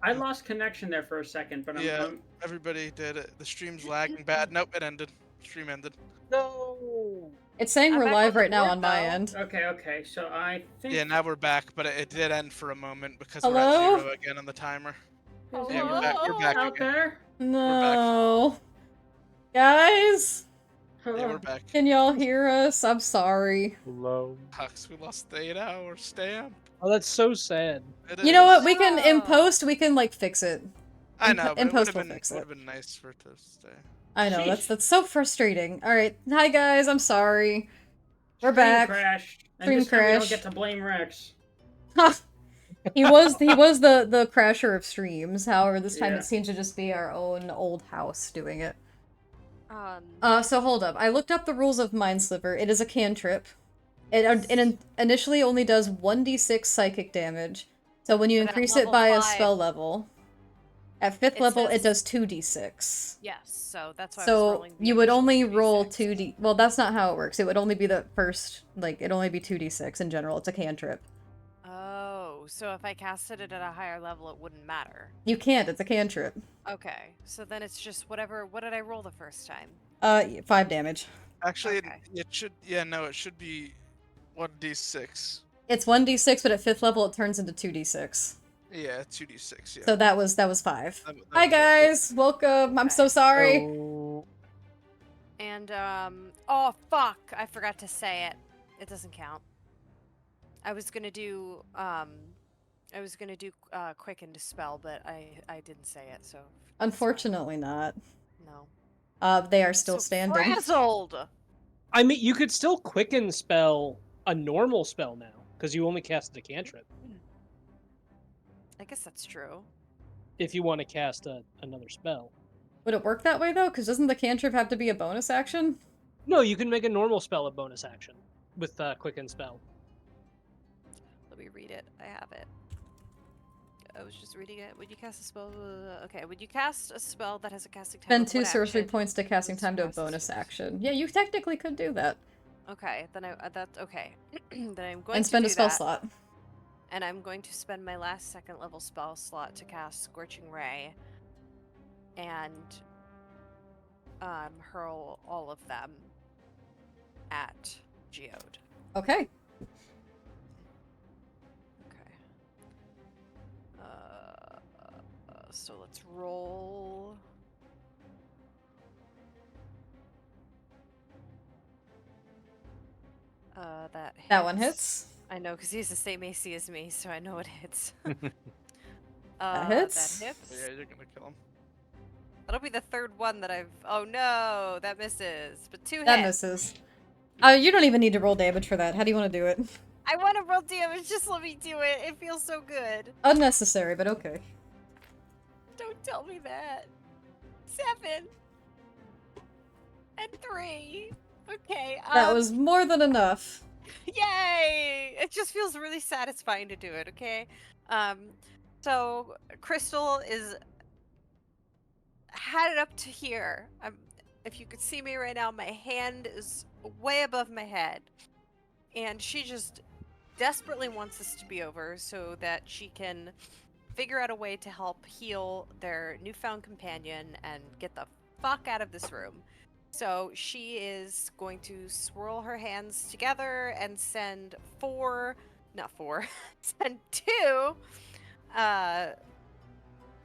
I lost connection there for a second, but Yeah, everybody did it. The stream's lagging bad. Nope, it ended. Stream ended. No. It's saying I'm we're back live on the right now board, on my though. end. Okay. So I think. Yeah, now we're back, but it did end for a moment because we're at Hello? 0 again on the timer. Is Yeah, we're anyone back. We're back out again. there? No. Guys? Yeah, we're back. Can y'all hear us? I'm sorry. Hello. Hucks, we lost the 8-hour stamp. Oh, that's so sad. It You know what? is. We can, in No. post, we can, like, fix it. I know, but in it would post have we'll fix it. been nice for it to stay. I know, Sheesh. that's so frustrating. Alright, hi guys, I'm sorry. We're back. Crashed. And Stream this time we don't crash. get to blame Rex. he was the crasher of streams, however this time Yeah. it seems to just be our own old house doing it. Um, So hold up. I looked up the rules of Mind Sliver. It is a cantrip. It initially only does 1d6 psychic damage. So when you But at increase it level by a 5 spell level, at 5th it level it says- does 2d6. yes, so that's why I was So rolling the you would initial only 2d6. roll 2d. Well, that's not how it works. It would only be the first, like, it'd only be 2d6 in general. It's a cantrip. Oh, so if I casted it at a higher level, it wouldn't matter. You can't. It's a cantrip. Okay, so then it's just whatever. What did I roll the first time? 5 damage. Actually, Okay. it should. Yeah, no, it should be 1d6. It's 1d6, but at 5th level it turns into 2d6. Yeah, 2d6. Yeah. So that was 5. That Hi was it. guys, welcome. I'm so sorry. Oh. And oh fuck, I forgot to say it. It doesn't count. I was gonna do quicken dispel, but I didn't say it, so Unfortunately not. no. They are still So standing. frazzled. I mean, you could still quicken spell a normal spell now, because you only casted a cantrip. I guess that's true. If you want to cast another spell. Would it work that way though? Because doesn't the cantrip have to be a bonus action? No, you can make a normal spell a bonus action with quicken spell. Let me read it. I have it. I was just reading it. Would you cast a spell? Okay. Would you cast a spell that has a casting time? Spend of 2 one sorcery action? points to casting Use time to a cast bonus this- action. Yeah, you technically could do that. Okay. Then that's okay. Then I'm going And to spend do a spell that, slot. and I'm going to spend my last second level spell slot to cast Scorching Ray, and hurl all of them at Geode. Okay. Okay. So let's roll. That hits. That one hits. I know, because he's the same AC as me, so I know it hits. That hits. That hits. Yeah, you're gonna kill him. That'll be the third one that I've. Oh no, that misses. But 2 That hits. misses. You don't even need to roll damage for that. How do you want to do it? I want to roll damage. Just let me do it. It feels so good. Unnecessary, but okay. Don't tell me that. 7 and 3. Okay. That was more than enough. Yay! It just feels really satisfying to do it. Okay. So Crystal is had it up to here. If you could see me right now, my hand is way above my head, and she just desperately wants this to be over so that she can figure out a way to help heal their newfound companion and get the fuck out of this room. So she is going to swirl her hands together and send send 2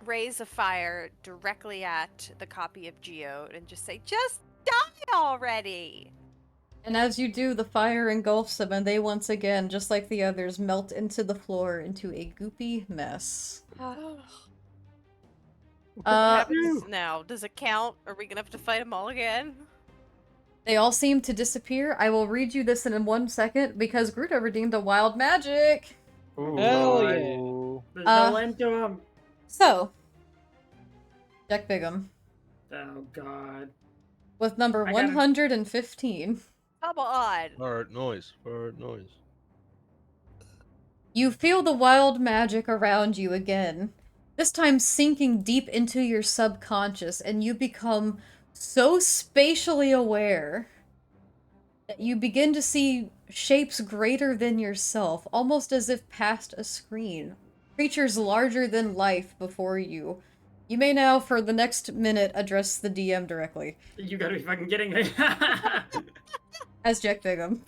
rays of fire directly at the copy of Geode and just say, just die already! And as you do, the fire engulfs them, and they once again, just like the others, melt into the floor into a goopy mess. What Uh, happens now? Does it count? Are we gonna have to fight them all again? They all seem to disappear. I will read you this in 1 second, because Gruta redeemed a wild magic! Hell God. yeah. There's no end to him. So, Jack Bigham, Oh god. with number I gotta- 115, Come on! Fart noise. Fart noise. you feel the wild magic around you again, this time sinking deep into your subconscious, and you become so spatially aware that you begin to see shapes greater than yourself, almost as if past a screen. creatures larger than life before you. You may now, for the next minute, address the DM directly. You gotta be fucking kidding me. As Jack Bigham.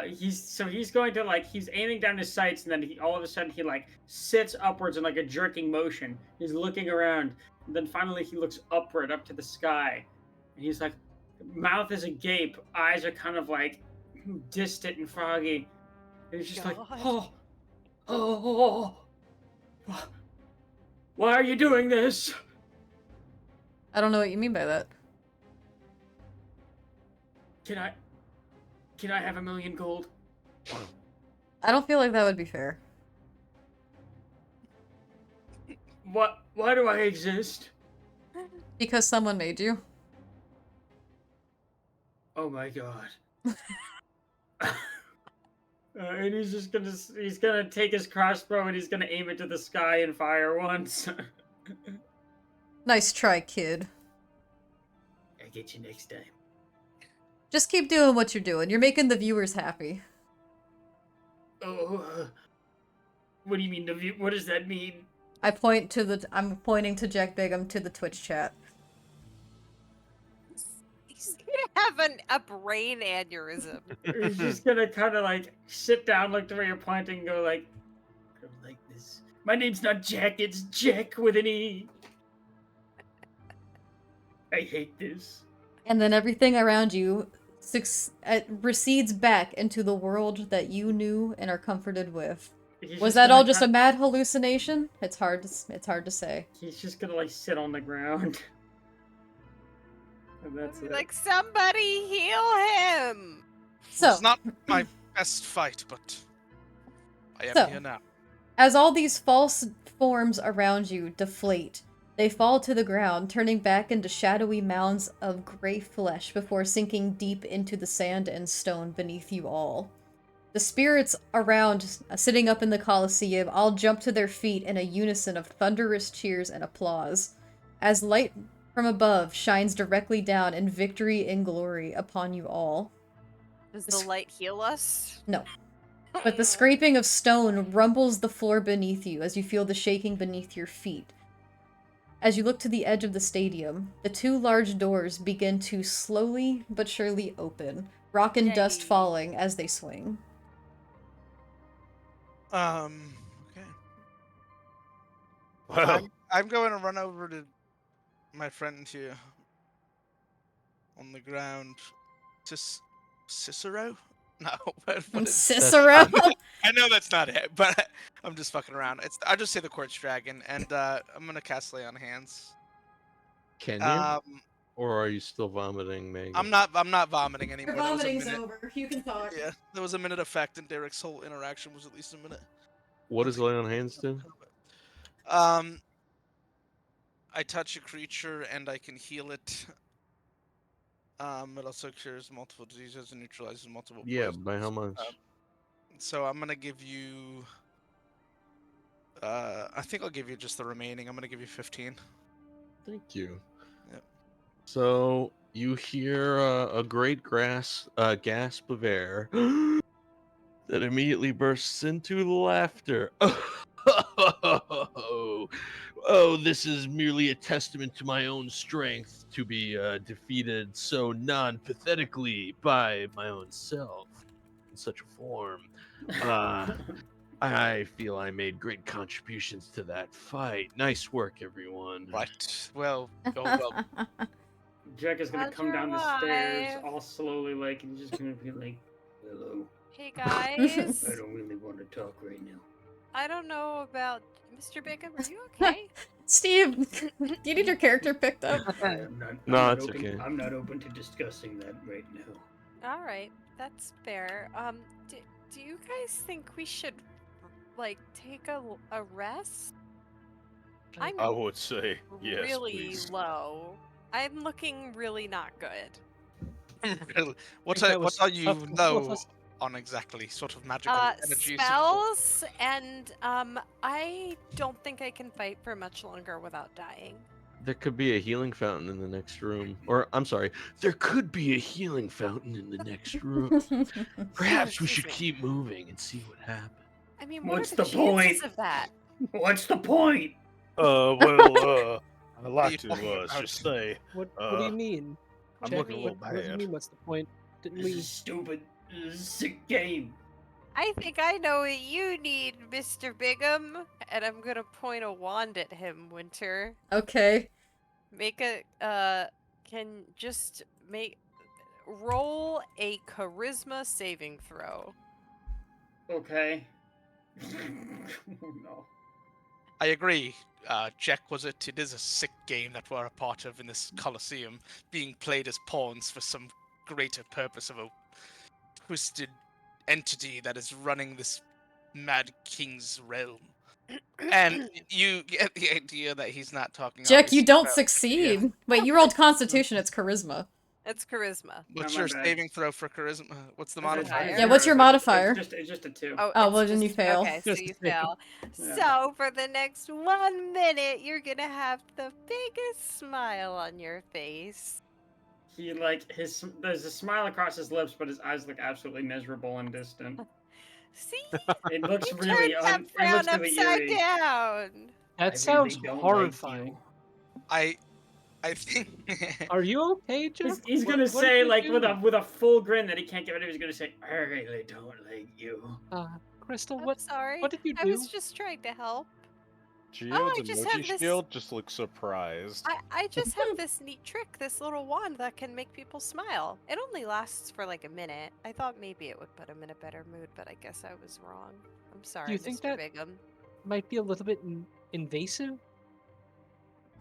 He's going to like he's aiming down his sights and then all of a sudden he like sits upwards in like a jerking motion. He's looking around and then finally he looks upward up to the sky and he's like mouth is agape, eyes are kind of like distant and foggy. And he's just like, oh, why are you doing this? I don't know what you mean by that. Can I have 1,000,000 gold? I don't feel like that would be fair. Why do I exist? Because someone made you. Oh my god. And he's gonna take his crossbow and he's gonna aim it to the sky and fire once. Nice try, kid. I'll get you next time. Just keep doing what you're doing. You're making the viewers happy. Oh, what do you mean? What does that mean? I'm pointing to Jack Bigham to the Twitch chat. He's gonna have a brain aneurysm. He's just gonna kind of like sit down, look to where you're pointing, and go like, I don't like this. My name's not Jack, it's Jack with an E. I hate this. And then everything around you recedes back into the world that you knew and are comforted with. He's Was just that gonna all just a kind- mad hallucination? It's hard to say. He's just gonna like sit on the ground. And that's it. Like, somebody heal him! So, It's not my best fight, but I am So- here now. as all these false forms around you deflate, they fall to the ground, turning back into shadowy mounds of gray flesh before sinking deep into the sand and stone beneath you all. The spirits around, sitting up in the Colosseum, all jump to their feet in a unison of thunderous cheers and applause, as light from above shines directly down in victory and glory upon you all. Does the light heal us? No. But the scraping of stone rumbles the floor beneath you as you feel the shaking beneath your feet. As you look to the edge of the stadium, the two large doors begin to slowly but surely open, rock and dust Yay. falling as they swing. Okay. Well, I'm going to run over to my friend here on the ground. Cicero? No, what is Cicero! I know that's not it, but I'm just fucking around. I'll just say the Quartz Dragon, and I'm gonna cast Lay on Hands. can you? Or are you still vomiting, Megan? I'm not vomiting anymore. Your That was a vomiting's minute. over. You can talk. Yeah, there was a minute effect, and Derek's whole interaction was at least a minute. What does lay on hands do? I touch a creature and I can heal it. It also cures multiple diseases and neutralizes multiple Yeah, poisons. by how much? So I'm gonna give you. I think I'll give you just the remaining. I'm gonna give you 15. Thank you. Yep. So you hear a great gasp of air that immediately bursts into laughter. Oh, this is merely a testament to my own strength to be defeated so non-pathetically by my own self in such a form. I feel I made great contributions to that fight. Nice work, everyone. Right. Well, go well. Jack is gonna Glad come you're down the stairs alive. all slowly, like, and just gonna be like, hello. Hey guys, I don't really want to talk right now. I don't know about Mr. Bigham. Are you okay? Steve, do you need your character picked up? I'm not, No, I'm not it's open, okay. I'm not open to discussing that right now. All right, that's fair. Do you guys think we should like take a rest? I'm I would say yes, really please. low. I'm looking really not good. Really? What think that are was you tough for all of low us. on exactly? Sort of magical energy. Spells, and I don't think I can fight for much longer without dying. There could be a healing fountain in the next room. Or, I'm sorry, there could be a healing fountain in the next room. Perhaps we should keep moving and see what happens. I mean, what What's are the the chances point? of that? What's the point? Well, I'd you like talking to about? just say What do you mean? I'm Jack? looking a little What do you bad. mean? What's the point? Didn't This we? is stupid. This is a sick game. I think I know what you need, Mr. Bigham. And I'm gonna point a wand at him, Winter. Okay. Make a, can just roll a charisma saving throw. Okay. Oh, no. I agree. Jack, was it? It is a sick game that we're a part of in this Colosseum, being played as pawns for some greater purpose of a twisted entity that is running this mad king's realm. And you get the idea that he's not talking. Jack, you obviously, don't about- succeed. Wait, you rolled Constitution, it's Charisma. It's charisma. What's Oh, my your bad. saving throw for charisma? What's the Is it modifier? higher? Yeah, what's your modifier? It's just a 2. Oh, Oh, it's well, then you just- fail. Okay, so Just you a second. fail. Yeah. So for the next 1 minute, you're gonna have the biggest smile on your face. He like there's a smile across his lips, but his eyes look absolutely miserable and distant. See? It looks You really turned that it frown looks really upside eerie. down. That I sounds really don't like horrifying. you. I think Are you okay, Jack? He's What- gonna what say did you like do? with a full grin that he can't get rid of. He's gonna say, "I really don't like you." Crystal, I'm what sorry. what did you I do? was just trying to help. Geode's I just emoji have this- shield just looks surprised. I just have this neat trick, this little wand that can make people smile. It only lasts for like a minute. I thought maybe it would put them in a better mood, but I guess I was wrong. I'm sorry, you think Mr. that- Bigham. Might be a little bit invasive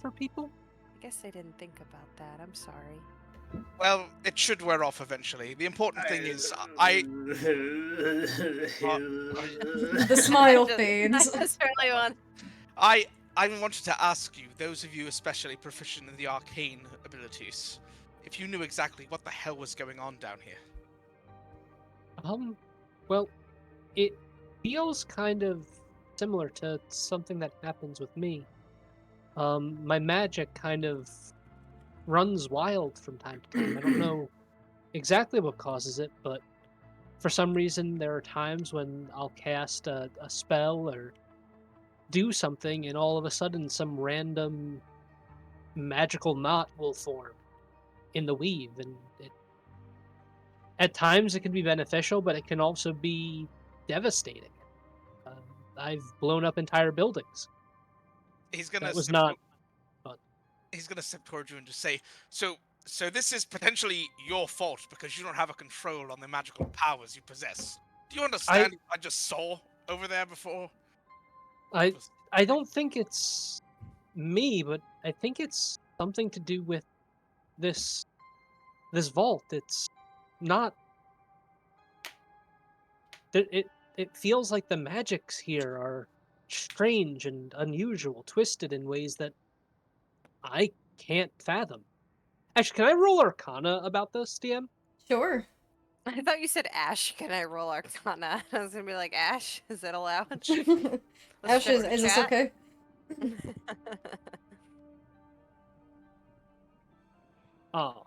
for people. I guess I didn't think about that. I'm sorry. well, it should wear off eventually. The important thing is, The smile I just- fades. I just really want. I wanted to ask you, those of you especially proficient in the arcane abilities, if you knew exactly what the hell was going on down here. Well, it feels kind of similar to something that happens with me. My magic kind of runs wild from time to time. I don't know exactly what causes it, but for some reason there are times when I'll cast a spell or do something, and all of a sudden some random magical knot will form in the weave, and at times it can be beneficial, but it can also be devastating. I've blown up entire buildings. He's gonna That was step not to- He's gonna step towards you and just say, "So this is potentially your fault because you don't have a control on the magical powers you possess. Do you understand what I just saw over there before?" I don't think it's me, but I think it's something to do with this vault. It's not. It feels like the magics here are strange and unusual, twisted in ways that I can't fathom. Actually, can I roll Arcana about this, DM? Sure. I thought you said Ash. Can I roll Arcana? I was gonna be like, Ash, is that allowed? Let's Ash, check is the this chat. okay? Oh,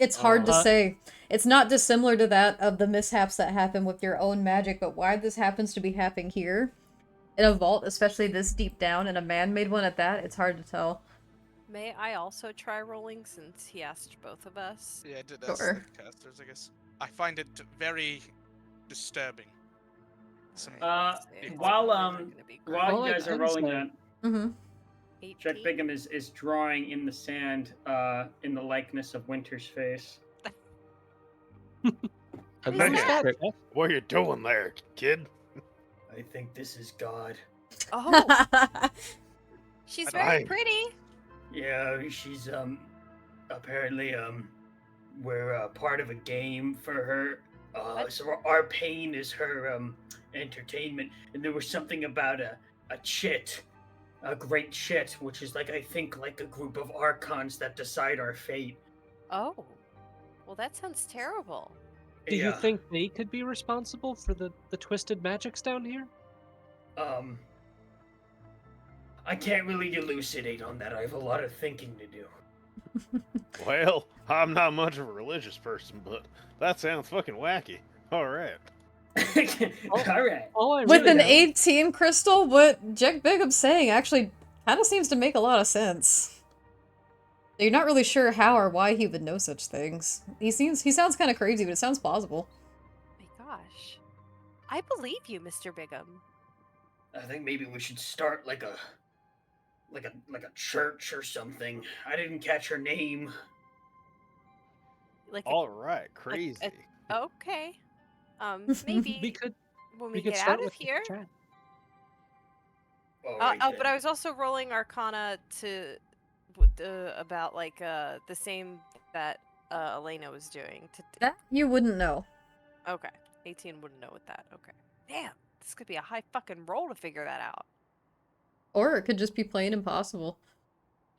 It's hard to Uh, say. It's not dissimilar to that of the mishaps that happen with your own magic, but why this happens to be happening here in a vault, especially this deep down, and a man-made one at that, it's hard to tell. May I also try rolling since he asked both of us? Yeah, I did ask Sure. the casters, I guess. I find it very disturbing. Some Uh, Let's see, it's while, probably not gonna be great. While All you I guys are can rolling say- that, Mm-hmm. Jack 18? Bigham is drawing in the sand in the likeness of Winter's face. And Is then that- you- what are you doing there, kid? I think this is God. Oh, she's very Fine. pretty. Yeah, she's apparently we're part of a game for her. What? So our pain is her entertainment, and there was something about a chit, a great chit, which is like I think like a group of archons that decide our fate. Oh, well, that sounds terrible. do you Yeah, think they could be responsible for the twisted magics down here? I can't really elucidate on that. I have a lot of thinking to do. Well, I'm not much of a religious person, but that sounds fucking wacky. All right. All right. All I With really an know- 18 crystal, what Jack Bigham's saying actually kind of seems to make a lot of sense. You're not really sure how or why he would know such things. He sounds kind of crazy, but it sounds plausible. My gosh. I believe you, Mr. Bigham. I think maybe we should start like a church or something. I didn't catch her name. Like All right, crazy. okay. we Maybe could when we we could get start out of with here. Strahd. All right, But then. I was also rolling Arcana to about like the same that Elena was doing. That you wouldn't know. Okay, 18 wouldn't know what that. Okay, damn, this could be a high fucking roll to figure that out. Or it could just be plain impossible.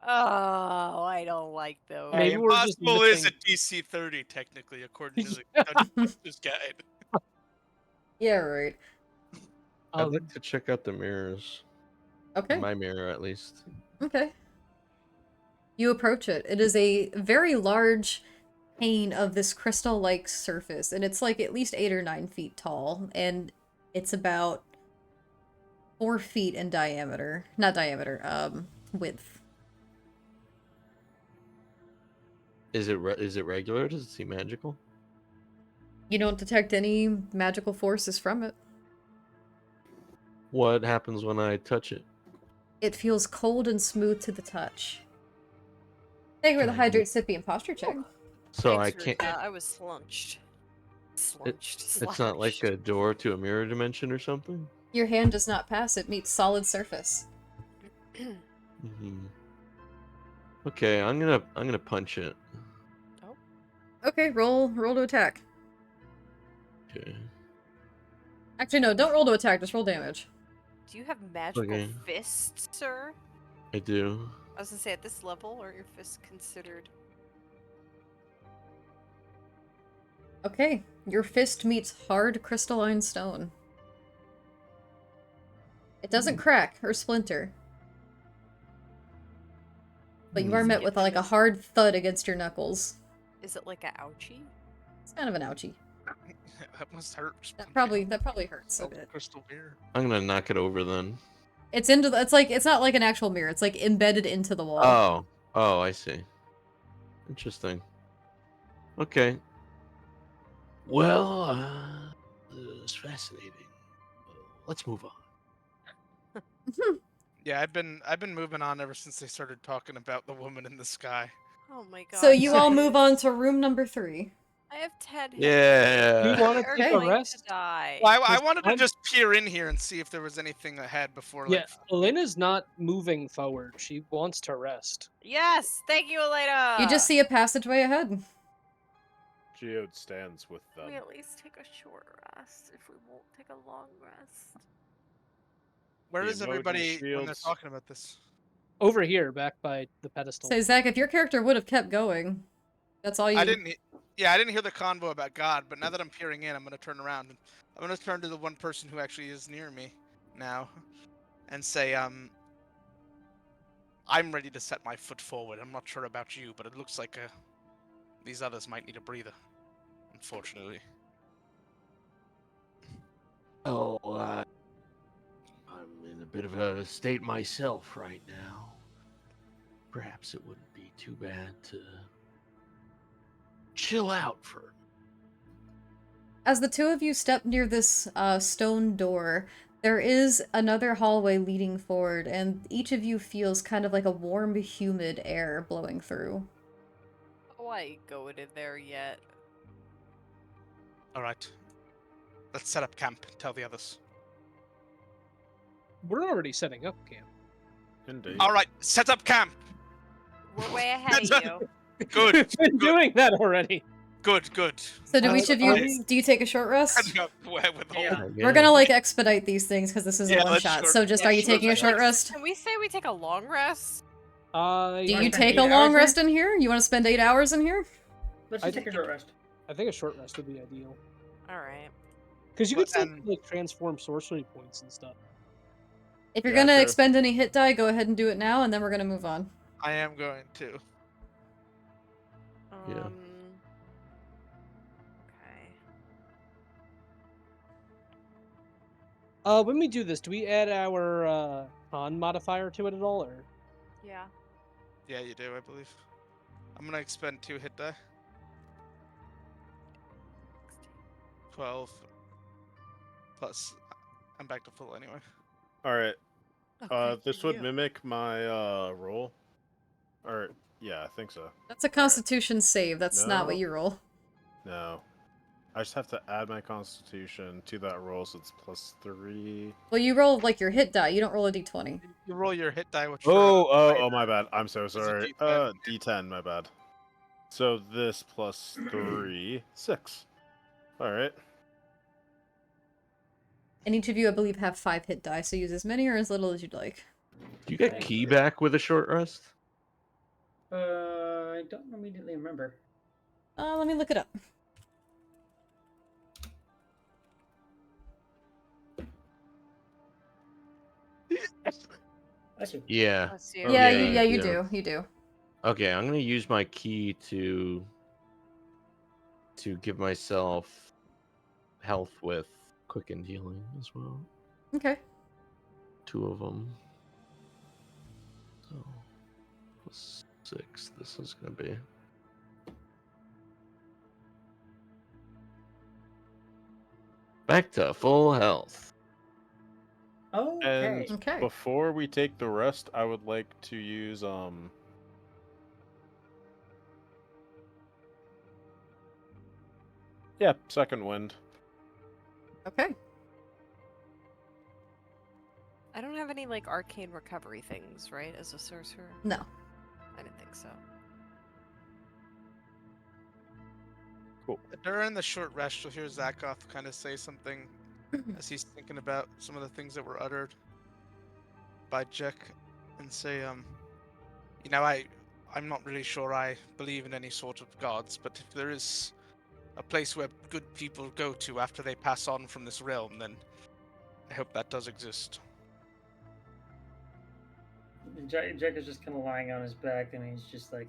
Oh, I don't like those. Maybe we're just Impossible is a missing- DC 30 technically, according to the Dungeon Master's Guide. Yeah, right. I'd like to check out the mirrors. Okay. My mirror, at least. Okay. You approach it. It is a very large pane of this crystal-like surface, and it's like at least 8 or 9 feet tall, and it's about 4 feet in diameter. Not diameter, width. Is it regular? Does it seem magical? You don't detect any magical forces from it. What happens when I touch it? It feels cold and smooth to the touch. Thank you for the Can I hydrate, sippy, and posture check. So Thanks, I can't. Ruka. I was slunched. It's not like a door to a mirror dimension or something. Your hand does not pass, it meets solid surface. Okay, I'm gonna punch it. Okay, roll to attack. Okay. Actually, no, don't roll to attack, just roll damage. Do you have magical Okay. fists, sir? I do. I was gonna say, at this level, are your fists considered? Okay, your fist meets hard crystalline stone. It doesn't crack or splinter. But you are met with like a hard thud against your knuckles. Is it like a ouchie? It's kind of an ouchie. That must hurt. That probably hurts a Oh, bit. crystal mirror. I'm gonna knock it over then. It's not like an actual mirror, it's like embedded into the wall. Oh, I see. Interesting. Okay. Well, it's fascinating. Let's move on. Yeah, I've been moving on ever since they started talking about the woman in the sky. Oh my god. So you all guys. move on to room number 3. I have 10 hit Yeah. points. We wanna We are take a going rest? to die. Well, I Because wanted to I'm- just peer in here and see if there was anything ahead before. Yeah, Like, Elena's not moving forward. She wants to rest. Yes! Thank you, Elena! You just see a passageway ahead. Geode stands with them. We at least take a short rest if we won't take a long rest. where The is emoji everybody when they're shields. talking about this? Over here, back by the pedestal. So Zach, if your character would have kept going, that's all you. I didn't hear the convo about God, but now that I'm peering in, I'm gonna turn around and I'm gonna turn to the one person who actually is near me now, and say, I'm ready to set my foot forward. I'm not sure about you, but it looks like these others might need a breather, unfortunately. Oh, I'm in a bit of a state myself right now. Perhaps it wouldn't be too bad to chill out for. As the two of you step near this stone door, there is another hallway leading forward, and each of you feels kind of like a warm, humid air blowing through. Oh, I ain't going in there yet. All right, let's set up camp. Tell the others. We're already setting up camp. Indeed. All right, set up camp. We're way ahead of you. Good, We've been doing that already. good. So do Uh, each of are you, we- do you take a short rest? Setting up with all- Yeah. We're gonna like expedite these things because this is Yeah, a one let's shot. short- So just yeah, are you short taking a rest. short rest? Can we say we take a long rest? Do you Like take 8 a long hours here? rest in here? You want to spend 8 hours in here? Let's I just take a short rest. I think a short rest would be ideal. Alright. Because you But could then- like transform sorcery points and stuff. If you're Yeah, gonna true. expend any hit die, go ahead and do it now, and then we're gonna move on. I am going to. Yeah. Okay. When we do this, do we add our con modifier to it at all, or? Yeah. Yeah, you do, I believe. I'm gonna expend 2 hit die. 12. Plus, I'm back to full anyway. All right. Okay, This for would you. mimic my roll. Or yeah, I think so. That's a Constitution save. That's not what No. you roll. No. I just have to add my Constitution to that roll, so it's +3. Well, you roll like your hit die. You don't roll a d20. You roll your hit die, which Oh, my bad. I'm so a sorry. D10. D10, my bad. So this +3, 6. All right. And each of you, I believe, have 5 hit die, so use as many or as little as you'd like. Do you get key back with a short rest? I don't immediately remember. Let me look it up. I see. Yeah. Bless you. Yeah, yeah, you yeah. do. You do. Okay, I'm gonna use my key to give myself health with quickened healing as well. Okay. 2 of them. So +6. This is gonna be. Back to full health. Okay. Okay. Before we take the rest, I would like to use yeah, second wind. Okay. I don't have any like arcane recovery things, right? As a sorcerer, No. I didn't think so. During the short rest, you'll hear Zakoth kind of say something as he's thinking about some of the things that were uttered by Jack, and say, you know, I'm not really sure I believe in any sort of gods, but if there is a place where good people go to after they pass on from this realm, then I hope that does exist. Jack is just kind of lying on his back, and he's just like,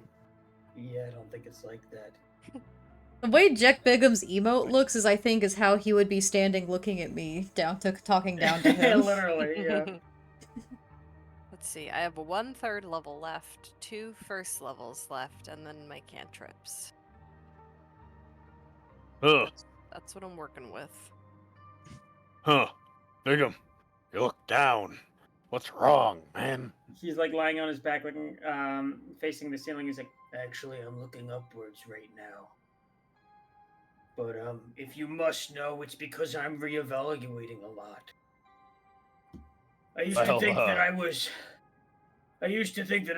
"Yeah, I don't think it's like that." The way Jack Bigham's emote looks is, I think, is how he would be standing looking at me, talking down to him. Literally, yeah. Let's see. I have a 1/3 level left, 2 first levels left, and then my cantrips. Huh. That's what I'm working with. Huh. Bigum, you look down. What's wrong, man? He's like lying on his back, looking, facing the ceiling. He's like, "Actually, I'm looking upwards right now. But if you must know, it's because I'm reevaluating a lot. I used to think that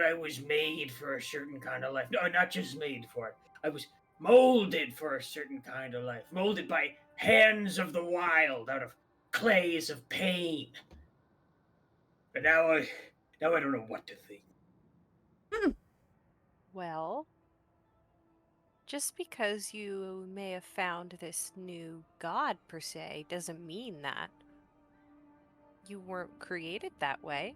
I was made for a certain kind of life. No, not just made for it. I was molded for a certain kind of life. Molded by hands of the wild, out of clays of pain. But now I don't know what to think." Well, just because you may have found this new god, per se, doesn't mean that you weren't created that way.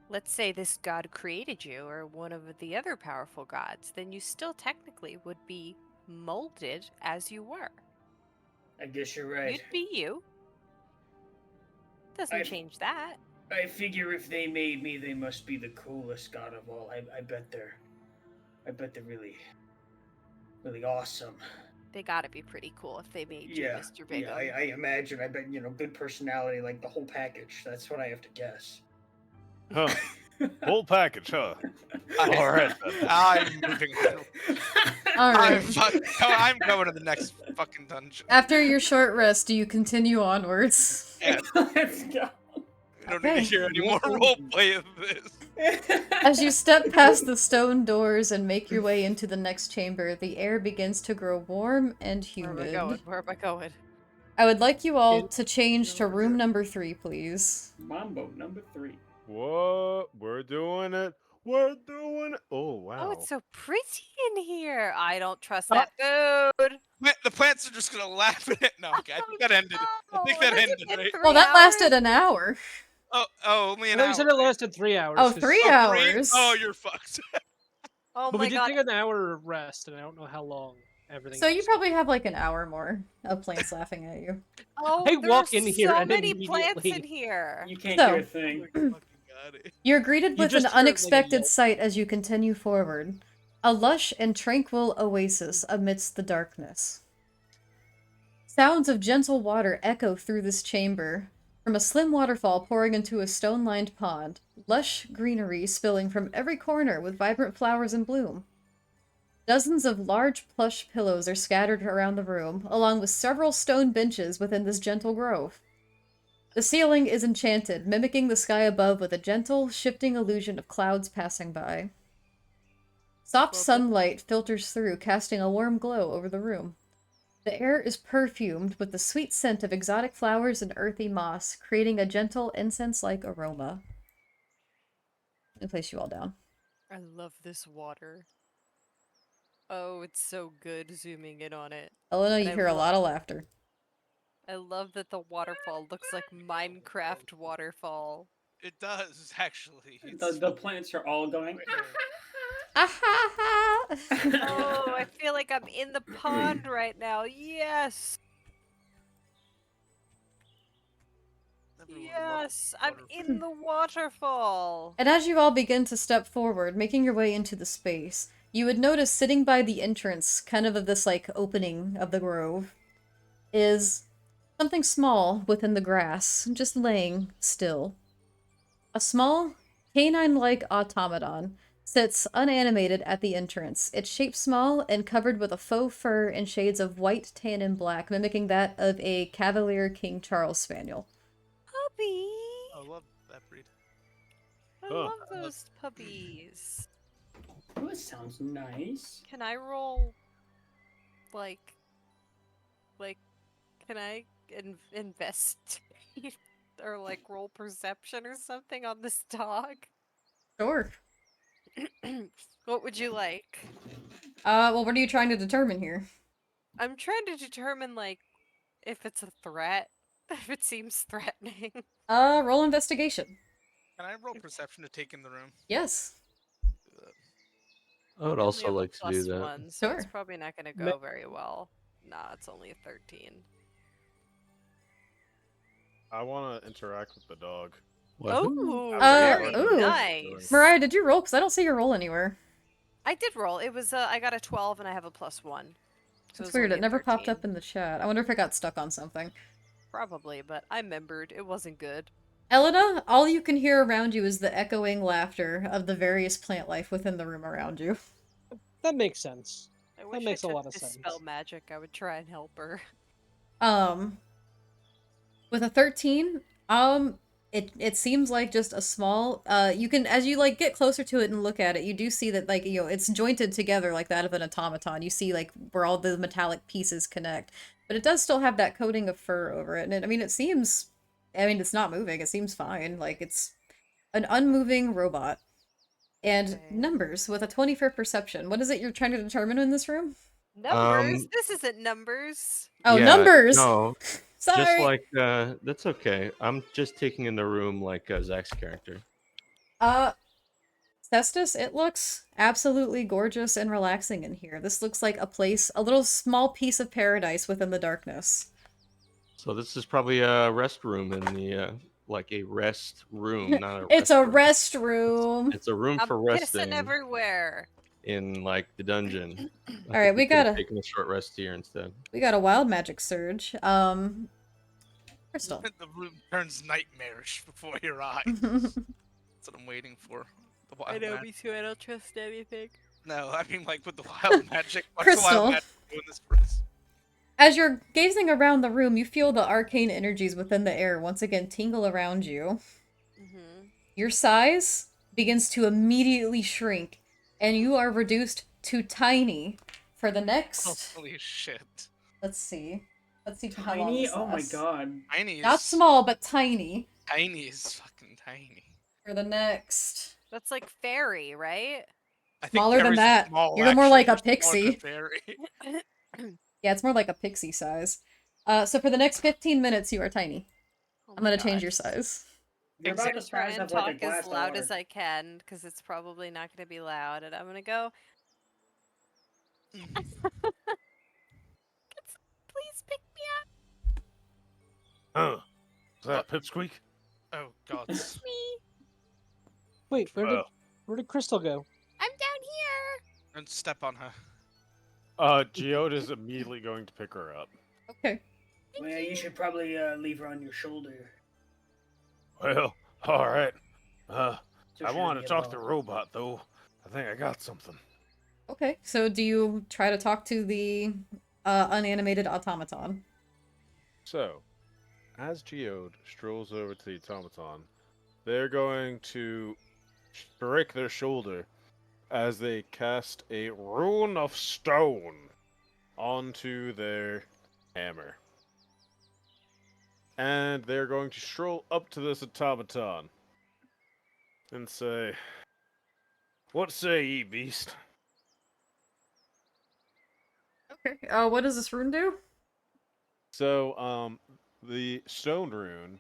Let's say this god created you, or one of the other powerful gods, then you still technically would be molded as you were. I guess you're right. You'd be you. Doesn't change that. I figure if they made me, they must be the coolest god of all. I bet they're really, really awesome. They gotta be pretty cool if they made you, Yeah, Mr. Bigum. yeah. I imagine. I bet good personality, like the whole package. That's what I have to guess. Huh. Whole package, huh? All right. I'm moving on. Alright. I'm going to the next fucking dungeon. After your short rest, do you continue onwards? Yeah, Let's go. I don't need to hear any more roleplay of this. As you step past the stone doors and make your way into the next chamber, the air begins to grow warm and humid. Where am I going? I would like you all to change to room number 3, please. Mambo number 3. What? We're doing it. We're doing it. Oh, wow. Oh, it's so pretty in here. I don't trust that food. The plants are just gonna laugh at it. No, okay, I think that ended. I think that ended, right? Well, that lasted an hour. Oh, only an No, hour. you said it lasted 3 hours. Oh, 'cause- 3 Oh, hours. Oh, you're fucked. Oh But my we did god. take an hour rest, and I don't know how long. everything. So you else. probably have like an hour more of plants laughing at you. Oh, I walk there's in here so and many plants in immediately- here. You can't So- do a thing. Fucking got it. You're greeted You with an just heard, like, a unexpected yelp. sight as you continue forward. A lush and tranquil oasis amidst the darkness. Sounds of gentle water echo through this chamber. From a slim waterfall pouring into a stone-lined pond, lush greenery spilling from every corner with vibrant flowers in bloom. Dozens of large plush pillows are scattered around the room, along with several stone benches within this gentle grove. The ceiling is enchanted, mimicking the sky above with a gentle, shifting illusion of clouds passing by. Soft Well, sunlight filters through, casting a warm glow over the room. The air is perfumed with the sweet scent of exotic flowers and earthy moss, creating a gentle incense-like aroma. I'll place you all down. I love this water. Oh, it's so good zooming in on it. Elena, And you I hear a lo- lot of laughter. I love that the waterfall looks like Minecraft waterfall. It does actually. The plants are all going. Oh, I feel like I'm in the pond right now. Yes. Yes, I'm in the waterfall. And as you all begin to step forward, making your way into the space, you would notice sitting by the entrance, kind of this like opening of the grove, is something small within the grass, just laying still. A small, canine-like automaton sits unanimated at the entrance, its shape small and covered with a faux fur in shades of white, tan, and black, mimicking that of a Cavalier King Charles Spaniel. Puppy. I love that breed. I Oh. love those puppies. Oh, it sounds nice. Can I roll, like, can I investigate or like roll perception or something on this dog? Sure. What would you like? Well, what are you trying to determine here? I'm trying to determine like if it's a threat, if it seems threatening. Roll investigation. Can I roll perception to take in the room? Yes. I would Only also have a like to do that. +1, so it's Sure. probably not going to Ma- go very well. Nah, it's only a 13. I want to interact with the dog. Wahoo. Oh, very ooh. nice. Mariah, did you roll? Because I don't see your roll anywhere. I did roll. It was I got a 12 and I have a +1. So It's was weird. only It a never popped 13. up in the chat. I wonder if it got stuck on something. Probably, but I remembered. It wasn't good. Elena, all you can hear around you is the echoing laughter of the various plant life within the room around you. That makes sense. I wish makes I a took lot of Dispel sense. magic. I would try and help her. With a 13, it seems like just a small, you can, as you, like, get closer to it and look at it, you do see that, like, you know, it's jointed together like that of an automaton. You see, like, where all the metallic pieces connect. But it does still have that coating of fur over it, and I mean, it seems, I mean, it's not moving, it seems fine. Like, it's an unmoving robot. And Okay. numbers, with a 20 for perception. What is it you're trying to determine in this room? Numbers? This isn't numbers. Oh, Yeah, numbers! No, Sorry! just like that's okay. I'm just taking in the room like Zach's character. Cestus, it looks absolutely gorgeous and relaxing in here. This looks like a place, a little small piece of paradise within the darkness. So this is probably a rest room in the like a rest room, not a. It's a rest rest room. It's a room I'm for pissing resting everywhere. in like the dungeon. All right, we could have gotta- taken a short rest here instead. We got a wild magic surge. Crystal. The room turns nightmarish before your eyes. That's what I'm waiting for. The wild magic. too. I don't trust anything. No, I mean like with the wild magic. What's Crystal. the wild magic doing this for us? As you're gazing around the room, you feel the arcane energies within the air once again tingle around you. Mm-hmm. Your size begins to immediately shrink, and you are reduced to tiny for the next... Holy shit. Let's see. Let's see how long Tiny? this Oh my lasts. god. Tiny is Not small, but tiny. Tiny is fucking tiny. For the next... That's like fairy, right? I think Smaller than fairies are that. small, You're more actually. like a They're smaller than pixie. fairy. Yeah, it's more like a pixie size. So for the next 15 minutes, you are tiny. Oh I'm my gonna change God. your size. You're I'm about gonna the try size and of like a talk glass as of loud water. as I can, because it's probably not going to be loud. And I'm gonna go. Huh? Is that What? Pipsqueak? Oh gods. Me. Wait, Well, where did Crystal go? I'm down here. Don't step on her. Geoda's immediately going to pick her up. Okay. Well, you should probably leave her on your shoulder. well, all right. So I she want doesn't to get talk to lost. Robot though. I think I got something. Okay. So do you try to talk to the unanimated automaton? So, as Geode strolls over to the automaton, they're going to break their shoulder as they cast a rune of stone onto their hammer. And they're going to stroll up to this automaton and say, "What say ye, beast?" Okay. What does this rune do? So, the stone rune,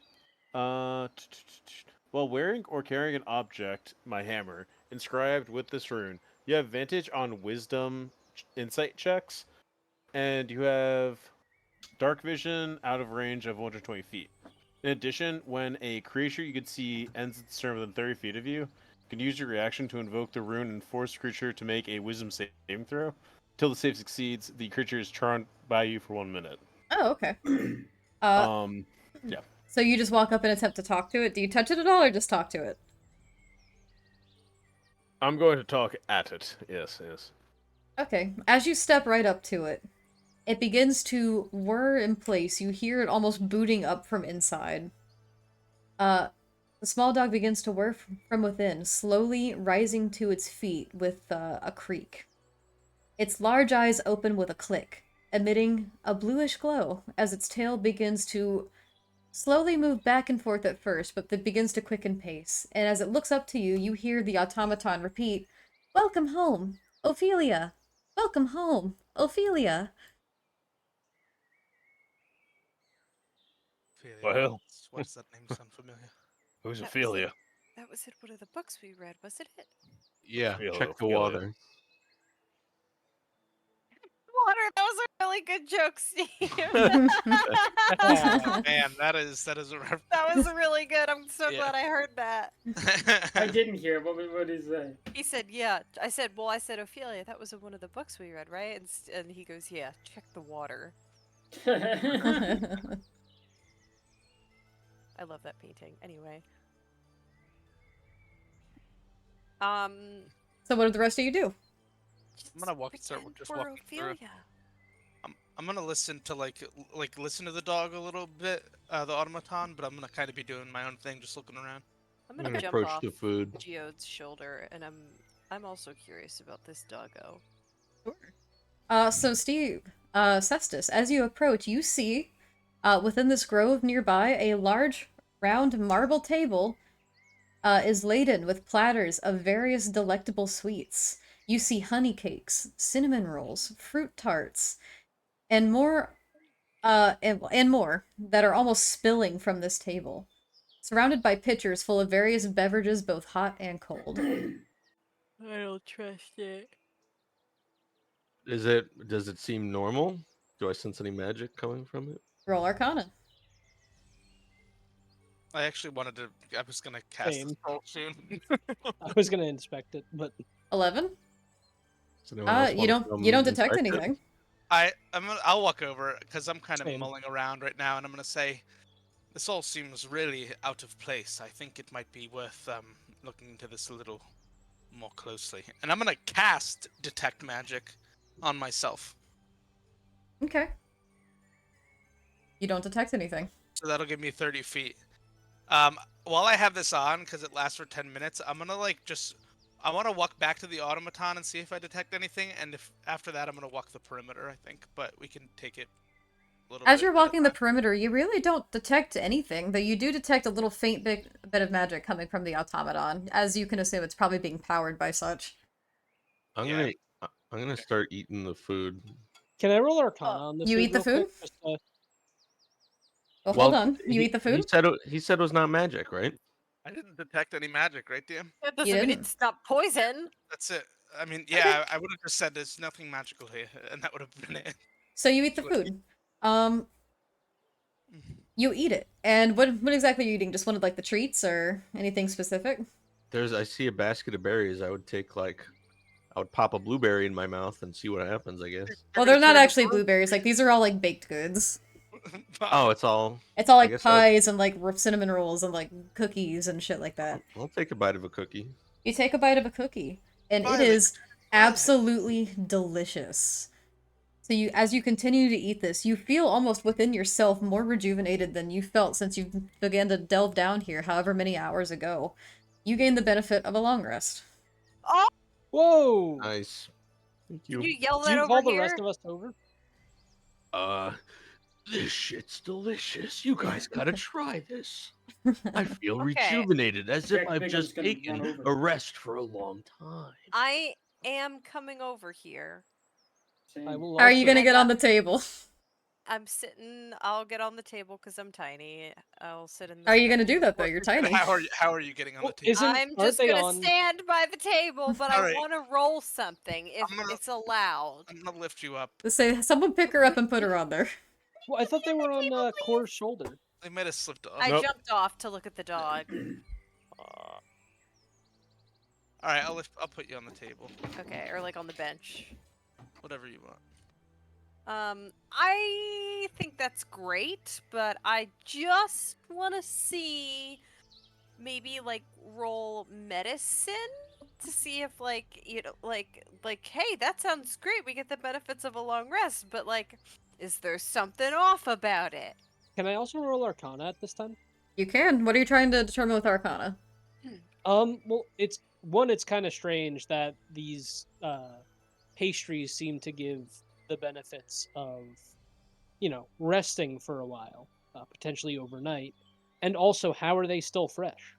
while wearing or carrying an object, my hammer, inscribed with this rune, you have advantage on wisdom insight checks, and you have dark vision out of range of 120 feet. In addition, when a creature you can see ends its turn within 30 feet of you, you can use your reaction to invoke the rune and force the creature to make a wisdom saving throw. Till the save succeeds, the creature is charmed by you for 1 minute. Oh, okay. Uh, Yeah. so you just walk up and attempt to talk to it. Do you touch it at all, or just talk to it? I'm going to talk at it. Yes. Okay. As you step right up to it, it begins to whir in place. You hear it almost booting up from inside. The small dog begins to whir from within, slowly rising to its feet with a creak. Its large eyes open with a click, emitting a bluish glow as its tail begins to slowly move back and forth at first, but it begins to quicken pace. And as it looks up to you, you hear the automaton repeat, "Welcome home, Ophelia! Welcome home, Ophelia!" Ophelia, Well. why does that name sound familiar? Who's That was Ophelia? That was in one of the books we read, wasn't it? Yeah, Ophelia, check the Ophelia. water. Water. That was a really good joke, Steve. Man, that is a rep- That was really good. I'm so Yeah. glad I heard that. I didn't hear. What did he say? He said, "Yeah." I said, "Well, I said Ophelia. That was in one of the books we read, right?" And he goes, "Yeah, check the water." I love that painting. Anyway. So what did the rest of you do? I'm gonna start pretend just we're walking through. Ophelia. I'm gonna listen to like listen to the dog a little bit, the automaton, but I'm gonna kind of be doing my own thing, just looking around. I'm I'm gonna gonna jump approach off the food. Geode's shoulder, and I'm also curious about this doggo. So Steve, Cestus, as you approach, you see, within this grove nearby, a large, round marble table, is laden with platters of various delectable sweets. You see honey cakes, cinnamon rolls, fruit tarts, and more, and more that are almost spilling from this table, surrounded by pitchers full of various beverages, both hot and cold. I don't trust it. Does it seem normal? Do I sense any magic coming from it? Roll Arcana. I actually I was gonna cast Same. this spell soon. I was gonna inspect it, but 11. Does anyone else You wanna don't come detect inspect it? anything. I'll walk over because I'm kind of Same. mulling around right now, and I'm gonna say, this all seems really out of place. I think it might be worth looking into this a little more closely. And I'm gonna cast detect magic on myself. Okay. You don't detect anything. So that'll give me 30 feet. While I have this on, because it lasts for 10 minutes, I'm gonna I want to walk back to the automaton and see if I detect anything, and if after that I'm gonna walk the perimeter, I think. But we can take it a little As bit you're at a walking the time. perimeter, you really don't detect anything, though you do detect a little faint bit of magic coming from the automaton. As you can assume, it's probably being powered by such. I'm Yeah. gonna start eating the food. can I roll Arcana Oh, on this you food eat the real quick? food? Just, Well, hold on. You he, eat the food? he said it was not magic, right? I didn't detect any magic, right, DM? That You doesn't mean didn't. it's not poison. That's it. I mean, Okay. yeah, I would have just said there's nothing magical here, and that would have been it. So you eat the food. You eat it. And what exactly are you eating? Just one of like the treats or anything specific? I see a basket of berries. I would pop a blueberry in my mouth and see what happens, I guess. You're Well, gonna they're not turn into actually Groot? blueberries. Like these are all like baked goods. Oh, it's all. It's all I like guess I'll, pies and like cinnamon rolls and like cookies and shit like that. I'll take a bite of a cookie. You take a bite of a cookie, and it Finally, is finally. absolutely delicious. So as you continue to eat this, you feel almost within yourself more rejuvenated than you felt since you began to delve down here however many hours ago. You gain the benefit of a long rest. Oh, Whoa! Nice. Thank can you. you yell Do that you over call the here? rest of us over? This shit's delicious. You guys gotta try this. I feel Okay. rejuvenated, as if Jack I've Bigum's just gonna run taken over. a rest for a long time. I am coming over here. Same. I will How are you also- gonna And, get on the table? I'm sitting. I'll get on the table because I'm tiny. I'll sit in. How are you gonna do that though? What- You're tiny. How are you getting on the Well, table? isn't- I'm aren't just they gonna on- stand by the table, but I Alright. want to roll something if I'm gonna- it's allowed. I'm gonna lift you up. Let's say someone pick her up and put her on there. Well, I thought they were on Core's shoulder. They might have slipped off. I Nope. jumped off to look at the dog. All right, I'll put you on the table. Okay, or like on the bench. Whatever you want. I think that's great, but I just want to see maybe like roll medicine to see if like hey, that sounds great. We get the benefits of a long rest, but like is there something off about it? Can I also roll Arcana at this time? You can. What are you trying to determine with Arcana? Well, it's kind of strange that these pastries seem to give the benefits of, resting for a while, potentially overnight, and also how are they still fresh?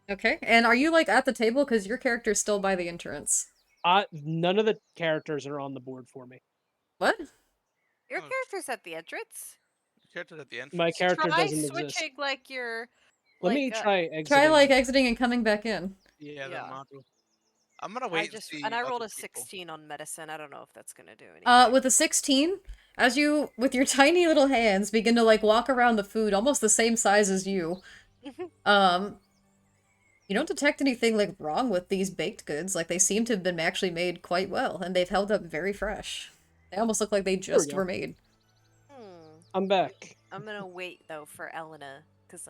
Okay. And are you like at the table because your character's still by the entrance? None of the characters are on the board for me. What? Your Oh. character's at the entrance. Character at the end. My character Try doesn't switching exist. like your. Let like, me try exiting. Try like exiting and coming back in. Yeah, Yeah. that module. I'm gonna I wait just and see. and I rolled other a people. 16 on medicine. I don't know if that's gonna do anything. With a 16, as you, with your tiny little hands, begin to like walk around the food, almost the same size as you, you don't detect anything like wrong with these baked goods. Like they seem to have been actually made quite well, and they've held up very fresh. They almost look like they just go. were made. I'm back. I'm gonna wait though for Elena, cause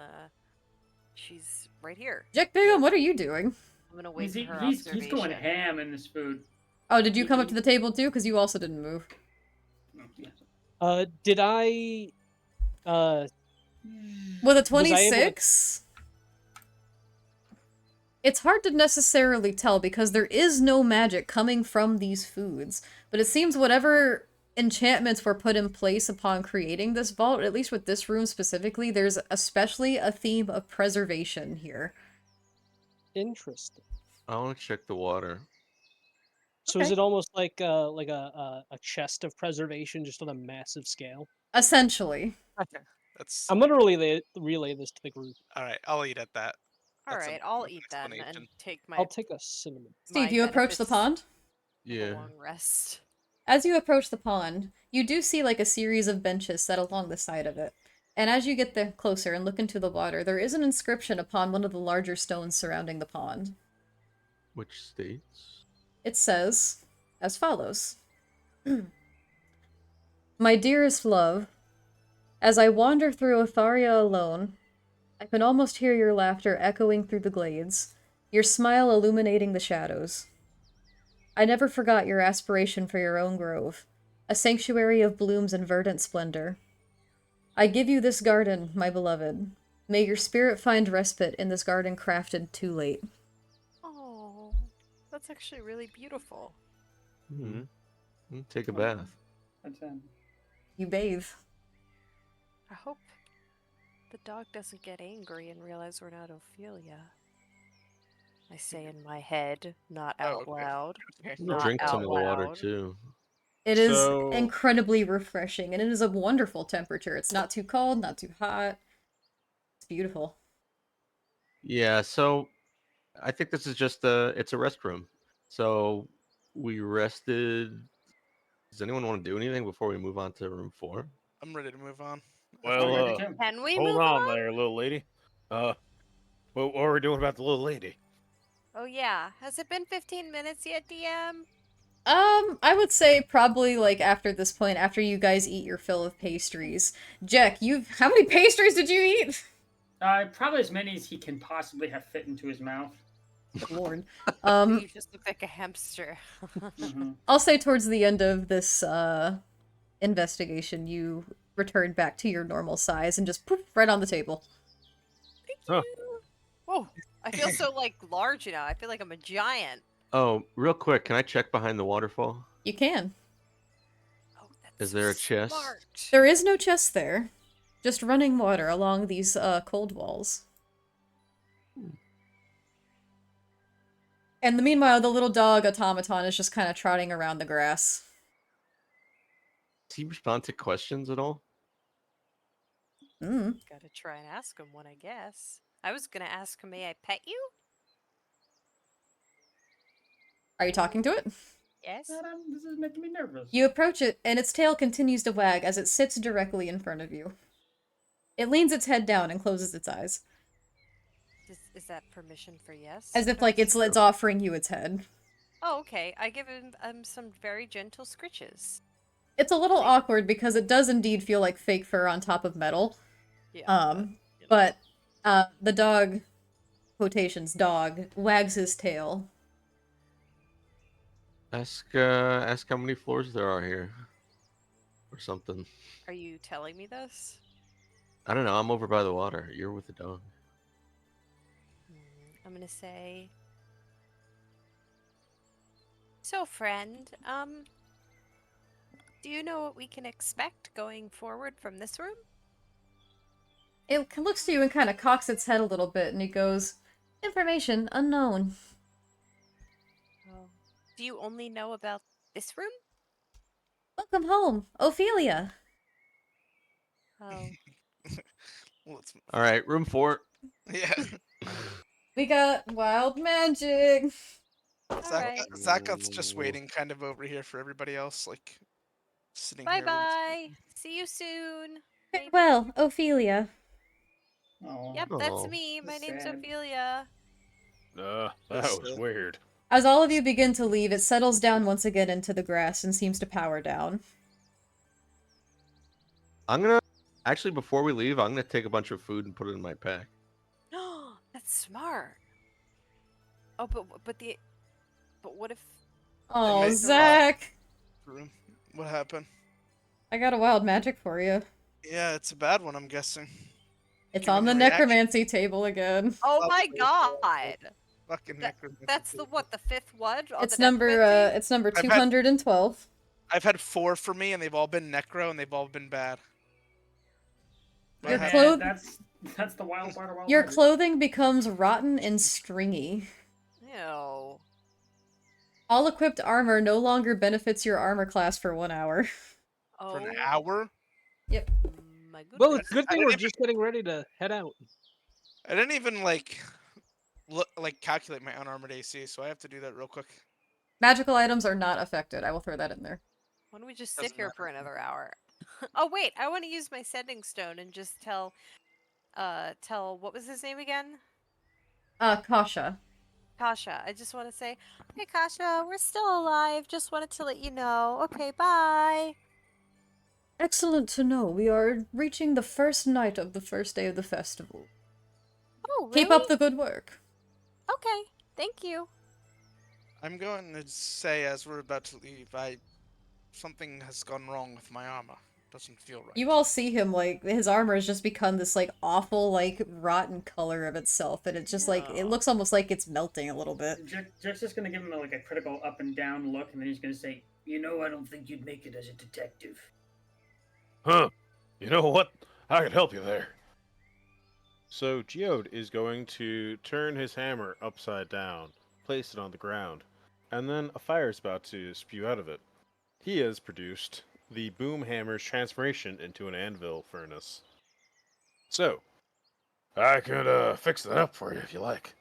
she's right here. Jack Bigham, what are you doing? I'm gonna wait He's, for her he's observation. going ham in this food. Oh, did you come up to the table too? Because you also didn't move. Did I? With a Was I able to- 26, it's hard to necessarily tell because there is no magic coming from these foods. But it seems whatever enchantments were put in place upon creating this vault, at least with this room specifically, there's especially a theme of preservation here. Interesting. I want to check the water. So is Okay. it almost like a chest of preservation, just on a massive scale? Essentially. Okay. That's I'm gonna relay this to the group. all right. I'll eat at that. All That's right, a I'll good eat then and explanation. take my. I'll take a cinnamon. Steve, my you approach the benefits pond? of a Yeah. long rest. As you approach the pond, you do see like a series of benches set along the side of it. And as you get there closer and look into the water, there is an inscription upon one of the larger stones surrounding the pond. Which states? It says as follows. My dearest love, as I wander through Atharia alone, I can almost hear your laughter echoing through the glades, your smile illuminating the shadows. I never forgot your aspiration for your own grove, a sanctuary of blooms and verdant splendor. I give you this garden, my beloved. May your spirit find respite in this garden crafted too late. Oh, that's actually really beautiful. Hmm. Take a bath. That's You bathe. I hope the dog doesn't get angry and realize we're not Ophelia. I say in my head, not Oh, out okay. loud. Okay. Not Drink some out of the water loud. too. It is So- incredibly refreshing, and it is a wonderful temperature. It's not too cold, not too hot. It's beautiful. Yeah, so I think this is just it's a rest room. So we rested. Does anyone want to do anything before we move on to room 4? I'm ready to move on. Well, Oh, you're too. Can we hold move on on? there, little lady. What are we doing about the little lady? Oh yeah. Has it been 15 minutes yet, DM? I would say probably like after this point, after you guys eat your fill of pastries. Jack, how many pastries did you eat? Probably as many as he can possibly have fit into his mouth. Good lord. You just look like a hamster. Mhm. I'll say towards the end of this investigation, you return back to your normal size and just poof right on the table. Thank Huh. you. Oh, I feel so like large now. I feel like I'm a giant. Oh, real quick, can I check behind the waterfall? You can. Oh, that's Is so there a chest? smart. There is no chest there. Just running water along these cold walls. And meanwhile, the little dog automaton is just kind of trotting around the grass. Does he respond to questions at all? Mm. Gotta try and ask him one, I guess. I was gonna ask him, may I pet you? Are you talking to it? Yes. This is making me nervous. You approach it, and its tail continues to wag as it sits directly in front of you. It leans its head down and closes its eyes, Is that permission for yes? as if like it's offering you its head. Oh, okay. I give him some very gentle scritches. It's a little Like- awkward because it does indeed feel like fake fur on top of metal. Yeah. But the dog, quotations dog, wags his tail. Ask how many floors there are here, or something. Are you telling me this? I don't know. I'm over by the water. You're with the dog. I'm gonna say. So, friend, do you know what we can expect going forward from this room? It looks to you and kind of cocks its head a little bit, and it goes, "Information unknown." Oh. Do you only know about this room? Welcome home, Ophelia. Oh. Let's, All right, room 4. yeah. We got wild magic. Alright. Zakat's just waiting kind of over here for everybody else, like sitting Bye here. bye. See you soon. Maybe. Farewell, Ophelia. Oh. Yep, that's Oh. me. My name's Sad. Ophelia. That That's was it. weird. As all of you begin to leave, it settles down once again into the grass and seems to power down. I'm gonna actually before we leave, I'm gonna take a bunch of food and put it in my pack. That's smart. Oh, but what if Oh, made the Zach! Room. What happened? I got a wild magic for you. Yeah, it's a bad one, I'm guessing. It's Given on the the reaction. necromancy table again. Oh Oh, my okay. god! Fucking necromancy. That's the what? The fifth one? On It's the number necromancy? it's number I've had- 212. I've had 4 for me, and they've all been necro, and they've all been bad. What Your Man, happened? clothes- that's the wild part of wild Your magic. clothing becomes rotten and stringy. Ew. All equipped armor no longer benefits your armor class for 1 hour. Oh. For an hour? My goodness. Well, it's a good I thing we're didn't just getting ready to head out. I didn't even like calculate my unarmored AC, so I have to do that real quick. Magical items are not affected. I will throw that in there. Why don't we just sit Doesn't here matter. for another hour? Oh wait, I want to use my sending stone and just tell what was his name again? Kasha. Kasha. I just want to say, hey Kasha, we're still alive. Just wanted to let you know. Okay, bye. Excellent to know. We are reaching the first night of the first day of the festival. Oh, really? Keep up the good work. Okay, thank you. I'm going to say as we're about to leave, something has gone wrong with my armor. Doesn't feel right. You all see him, like, his armor has just become this, like, awful, like, rotten color of itself, and it's just, like, it looks almost like it's melting a little bit. Jack's just gonna give him like a critical up and down look, and then he's gonna say, "You know, I don't think you'd make it as a detective." Huh. You know what? I could help you there. So Geode is going to turn his hammer upside down, place it on the ground, and then a fire is about to spew out of it. He has produced the boom hammer's transformation into an anvil furnace. So, I could fix that up for you if you like.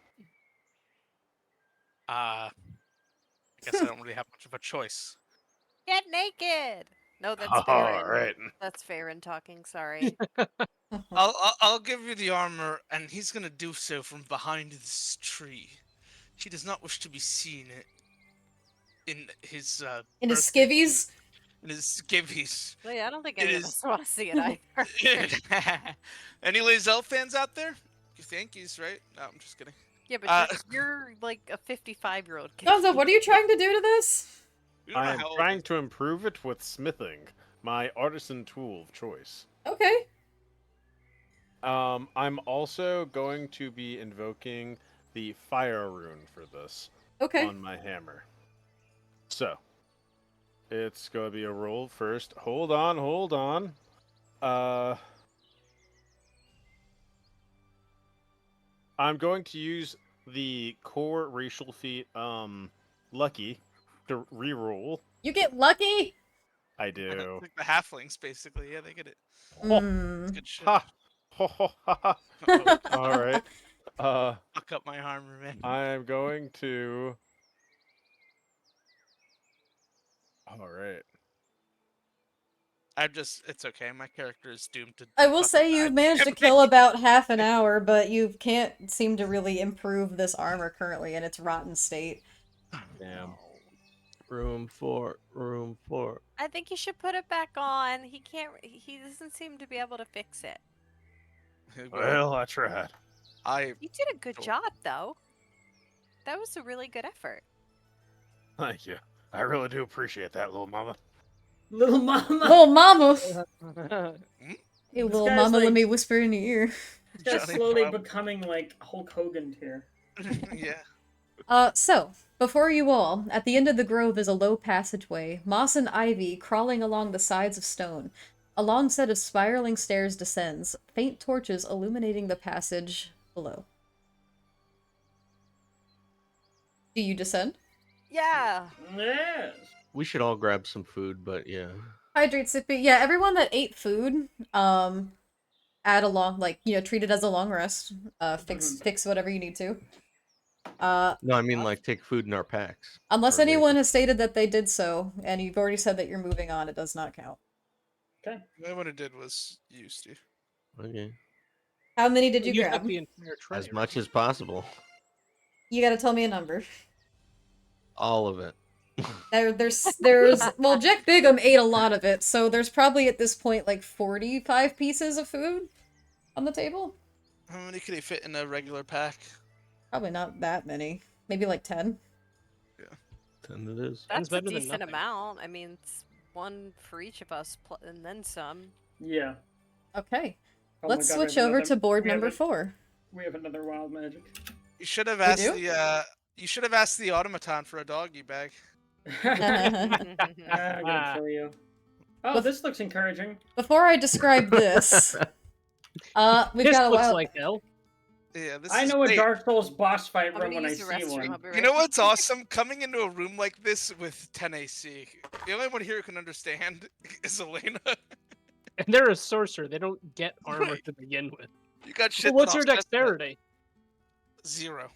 I guess I don't really have much of a choice. Get naked. No, that's All Farron. right. That's Farron talking. Sorry. I'll give you the armor, and he's gonna do so from behind this tree. He does not wish to be seen in his In his birthday suit, skivvies? in his skivvies. Well, yeah, I don't think It any of is- us want to see it either. Any Lae'zel fans out there? You think he's right? No, I'm just kidding. Yeah, but you're like a 55-year-old kid. Gonzo, what are you trying to do to this? We don't know I'm how old trying he is. to improve it with smithing, my artisan tool of choice. Okay. I'm also going to be invoking the fire rune for this Okay. on my hammer. So, it's going to be a roll first. Hold on. I'm going to use the core racial feat, Lucky, to re-roll. You get lucky? I do. Like the halflings, basically. Yeah, they get it. Hmm. It's good shit. Ha! Ho, ho, ha, ha. Uh-oh. All right. Fuck up my armor, man. I'm going to. All right. It's okay. My character is doomed to. I will fucking say die. you've managed to kill about half an hour, but you can't seem to really improve this armor currently in its rotten state. Damn. Room 4. I think you should put it back on. He can't. He doesn't seem to be able to fix it. Well, I tried. I You did a good Sure. job, though. That was a really good effort. Thank you. I really do appreciate that, little mama. Little mama. Little mama! Hey, This little guy's mama, let like- me whisper in your ear. This guy's Johnny slowly Bravo. becoming like Hulk Hogan here. yeah. So, before you all, at the end of the grove is a low passageway, moss and ivy crawling along the sides of stone. A long set of spiraling stairs descends, faint torches illuminating the passage below. Do you descend? Yeah. Yes. We should all grab some food, but yeah. Hydrate, sippy. Yeah, everyone that ate food, add a long, like, treat it as a long rest. Fix whatever you need to. No, I mean like take food in our packs. Unless Or anyone maybe- has stated that they did so, and you've already said that you're moving on, it does not count. Okay. What it did was used to. Okay. How many did you Use up grab? the entire tray. As much as possible. You gotta tell me a number. All of it. There's well, Jack Bigham ate a lot of it, so there's probably at this point like 45 pieces of food on the table. How many could he fit in a regular pack? Probably not that many. Maybe like 10. 10 it is. That's a better than decent nothing. amount. I mean, it's one for each of us, and then some. Yeah. Okay. Oh my Let's God, we switch have over another- to board we have number a- 4. We have another wild magic. You should have We asked do? the you should have asked the automaton for a doggy bag. I'm gonna kill you. Oh, Bef- this looks encouraging. Before I describe this, we've This got a looks wild. like hell. Yeah, this I is know a great. Dark Souls boss fight I'm room gonna when I use the see restroom. I'll one. be right You know back. what's awesome? Coming into a room like this with 10 AC, the only one here who can understand is Elena. And they're a sorcerer. They don't get armor Right. to begin with. You got shit. Well, what's that your offsets that. dexterity? 0.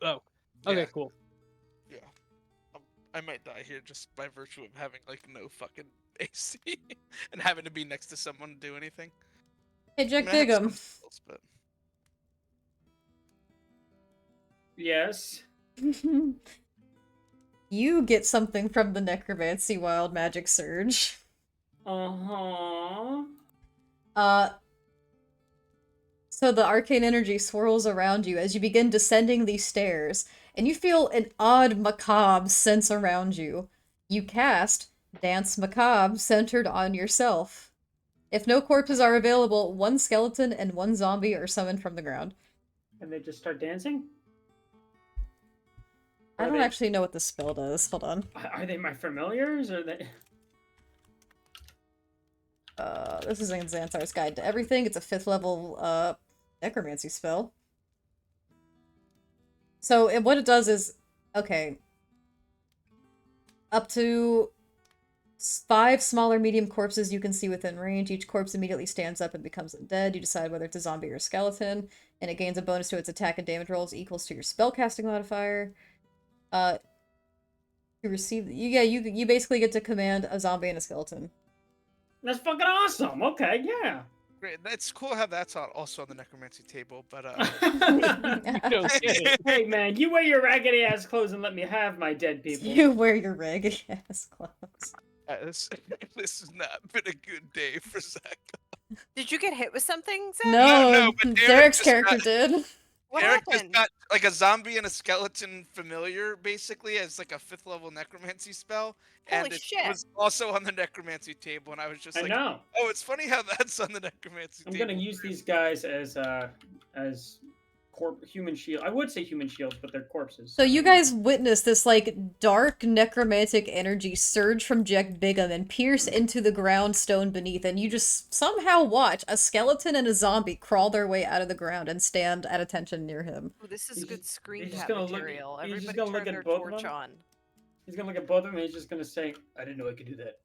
Oh, okay, Yeah, cool. Yeah. I might die here just by virtue of having like no fucking AC and having to be next to someone to do anything. Hey, I Jack mean, I have some Bigham. skills, but- Yes. You get something from the Necromancy Wild Magic Surge. Uh-huh. So the arcane energy swirls around you as you begin descending these stairs, and you feel an odd macabre sense around you. You cast Dance Macabre centered on yourself. If no corpses are available, one skeleton and one zombie are summoned from the ground. And they just start dancing? I Are don't they- actually know what the spell does. Hold on. Are they my familiars or they? This is in Xantar's Guide to Everything. It's a 5th level, necromancy spell. So, what it does is, okay, up to 5 smaller medium corpses you can see within range. Each corpse immediately stands up and becomes undead. You decide whether it's a zombie or a skeleton, and it gains a bonus to its attack and damage rolls equals to your spellcasting modifier. You receive, you basically get to command a zombie and a skeleton. That's fucking awesome. Okay, yeah. Great. It's cool how that's also on the necromancy table, but No kidding. Hey man, you wear your raggedy ass clothes and let me have my dead people. You wear your raggedy ass clothes. this has not been a good day for Zach. Did you get hit with something, Zach? No, but Derek Derek's just character got- did. What Eric happened? just got like a zombie and a skeleton familiar, basically, as like a 5th level necromancy spell, Holy and it shit. was also on the necromancy table, and I was just I like, know. oh, it's funny how that's on the necromancy I'm table. gonna use these guys as human shield. I would say human shields, but they're corpses. So you guys witness this like dark necromantic energy surge from Jack Bigham and pierce into the ground stone beneath, and you just somehow watch a skeleton and a zombie crawl their way out of the ground and stand at attention near him. Ooh, this is He's good just- screen he's just cap gonna look- material. he's just Everybody gonna look turn at their both of torch them. on. He's gonna look at both of them and he's just gonna say, "I didn't know I could do that."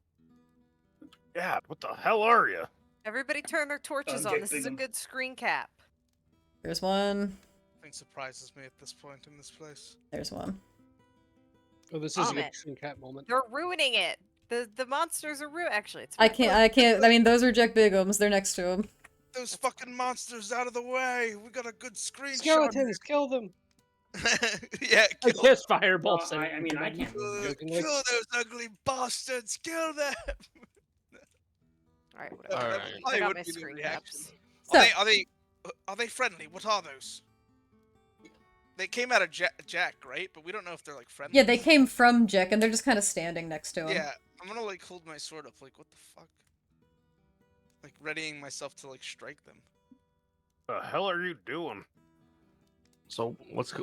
Yeah, what the hell are you? Everybody turn their torches on. Jack This is a Bigham. good screen cap. There's one. Nothing surprises me at this point in this place. There's one. Oh, this is a Damn good it. screen cap moment. They're ruining it. The monsters are Actually, it's I fine. can't. I mean, those are Jack Bigham's. They're next to him. Those fucking monsters out of the way! We got a good screenshot. Skeletons, kill them! Yeah, I kill, just fireball Well, sent I mean, I can't. jokingly. kill those ugly bastards! Kill them! All right, whatever. All right. I Probably got would my be the screen reaction. caps. So- Are they friendly? What are those? They came out of Jack, right? But we don't know if they're like friendly. Yeah, they came from Jack, and they're just kind of standing next to him. Yeah, I'm gonna like hold my sword up, like what the fuck? Like readying myself to like strike them. The hell are you doing? So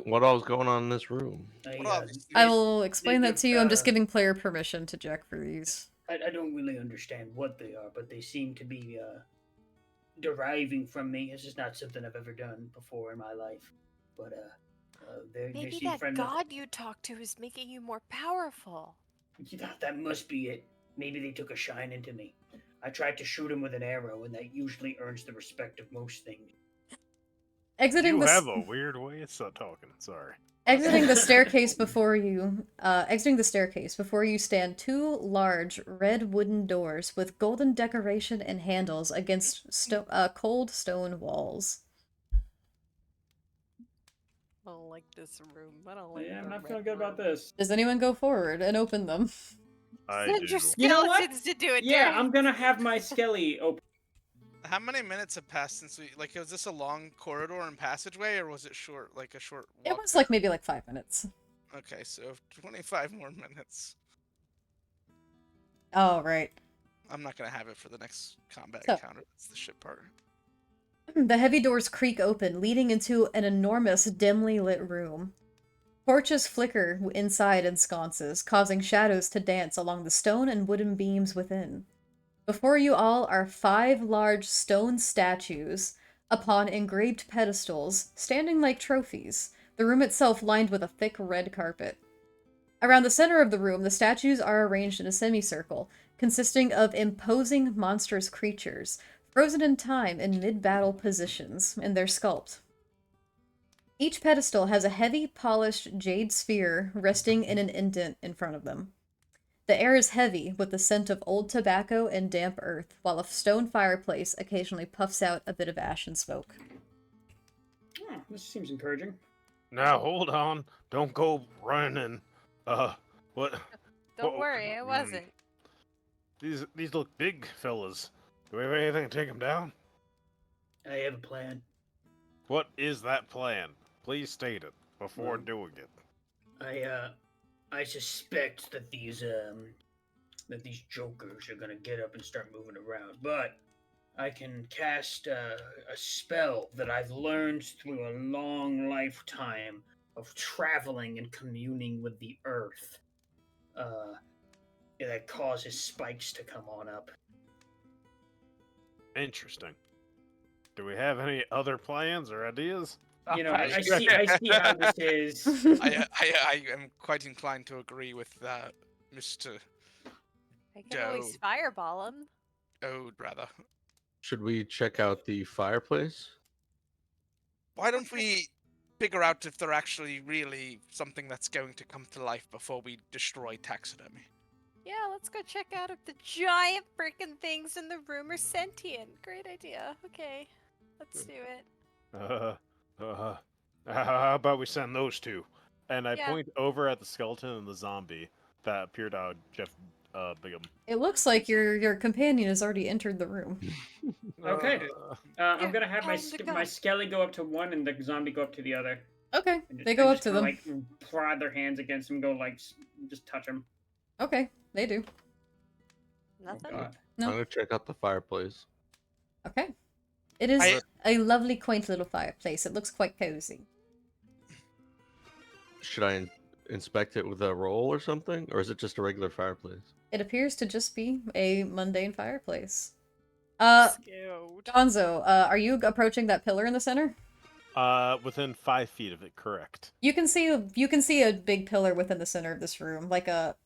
what all is going on in this room? What are these? I will explain that These to you. I'm just are- giving player permission to Jack for these. I don't really understand what they are, but they seem to be deriving from me. This is not something I've ever done before in my life. But they Maybe seem that friendly. god you talked to is making you more powerful. That must be it. Maybe they took a shine into me. I tried to shoot him with an arrow, and that usually earns the respect of most things. Exiting You the have a weird way of talking. Sorry. exiting the staircase before you. Exiting the staircase before you stand two large red wooden doors with golden decoration and handles against cold stone walls. I don't like this room. I don't like Yeah, I'm the not red feeling good about room. this. Does anyone go forward and open them? I Send your do. You know what? skeletons to do it, Yeah, Derek. I'm gonna have my skelly open. How many minutes have passed since we like? Was this a long corridor and passageway, or was it short, like a short walk? It was like maybe like 5 minutes. Okay, so 25 more minutes. Oh, right. I'm not gonna have it for the next combat So- encounter. That's the shit part. The heavy doors creak open, leading into an enormous, dimly lit room. Torches flicker inside in sconces, causing shadows to dance along the stone and wooden beams within. Before you all are 5 large stone statues upon engraved pedestals, standing like trophies, the room itself lined with a thick red carpet. Around the center of the room, the statues are arranged in a semicircle, consisting of imposing monstrous creatures, frozen in time in mid-battle positions in their sculpt. Each pedestal has a heavy, polished jade sphere resting in an indent in front of them. The air is heavy with the scent of old tobacco and damp earth, while a stone fireplace occasionally puffs out a bit of ash and smoke. Oh, this seems encouraging. Now hold on. Don't go running. What? Don't Whoa, worry, it wasn't. These look big, fellas. Do we have anything to take them down? I have a plan. What is that plan? Please state it before doing it. I suspect that these jokers are gonna get up and start moving around, but I can cast a spell that I've learned through a long lifetime of traveling and communing with the earth. That causes spikes to come on up. Interesting. Do we have any other plans or ideas? You know, I see how this is. I am quite inclined to agree with Mr. I can always Doe. fireball him. Ode, rather. Should we check out the fireplace? Why don't we figure out if they're actually really something that's going to come to life before we destroy taxidermy? Yeah, let's go check out if the giant freaking things in the room are sentient. Great idea. Okay, let's do it. How about we send those two? And I Yeah. point over at the skeleton and the zombie that appeared out of Jeff Bigham. It looks like your companion has already entered the room. Okay. I'm Yeah, gonna have tell him to go. my skelly go up to one and the zombie go up to the other. Okay, And they go and up to kinda, them. Like prod their hands against him, go like just touch him. Okay, they do. Nothing. God. No. I'm gonna check out the fireplace. Okay. It is I- a lovely, quaint little fireplace. It looks quite cozy. Should I inspect it with a roll or something, or is it just a regular fireplace? It appears to just be a mundane fireplace. Scared. Gonzo, are you approaching that pillar in the center? Within 5 feet of it, correct. You can see a big pillar within the center of this room, like a.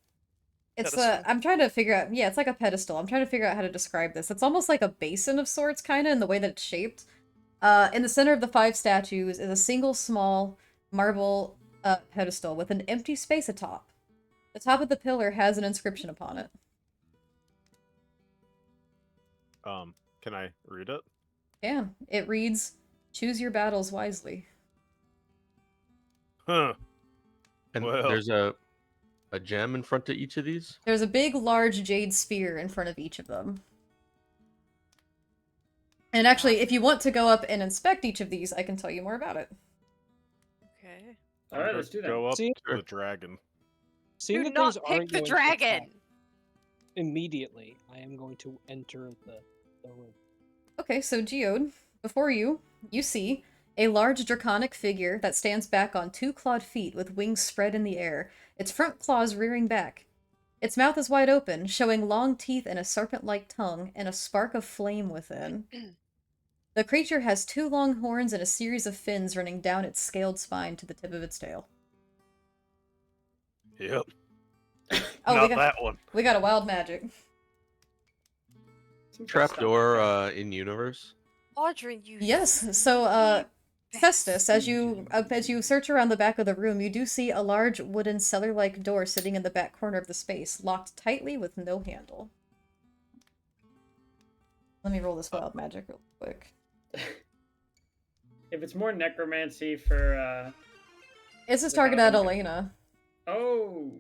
It's Pedestal? I'm trying to figure out. Yeah, it's like a pedestal. I'm trying to figure out how to describe this. It's almost like a basin of sorts, kind of in the way that it's shaped. In the center of the 5 statues is a single small marble pedestal with an empty space atop. The top of the pillar has an inscription upon it. Can I read it? Yeah, it reads, "Choose your battles wisely." Huh. And Well. there's a gem in front of each of these. There's a big, large jade sphere in front of each of them. And actually, if you want to go up and inspect each of these, I can tell you more about it. Okay. All right, let's do that. Go up See? to the dragon. Seeing Do that not things pick aren't the going to dragon. attack immediately, I am going to enter the room. Okay, so Geode, before you see a large draconic figure that stands back on 2 clawed feet with wings spread in the air, its front claws rearing back. Its mouth is wide open, showing long teeth and a serpent-like tongue, and a spark of flame within. The creature has 2 long horns and a series of fins running down its scaled spine to the tip of its tail. Yep. Oh, Not that one. we got a wild magic. Trapdoor in universe. Audrey, you. Yes, so, Festus, as you search around the back of the room, you do see a large wooden cellar-like door sitting in the back corner of the space, locked tightly with no handle. Let me roll this wild magic real quick. If it's more necromancy for This is The targeted at goblin. Elena. oh,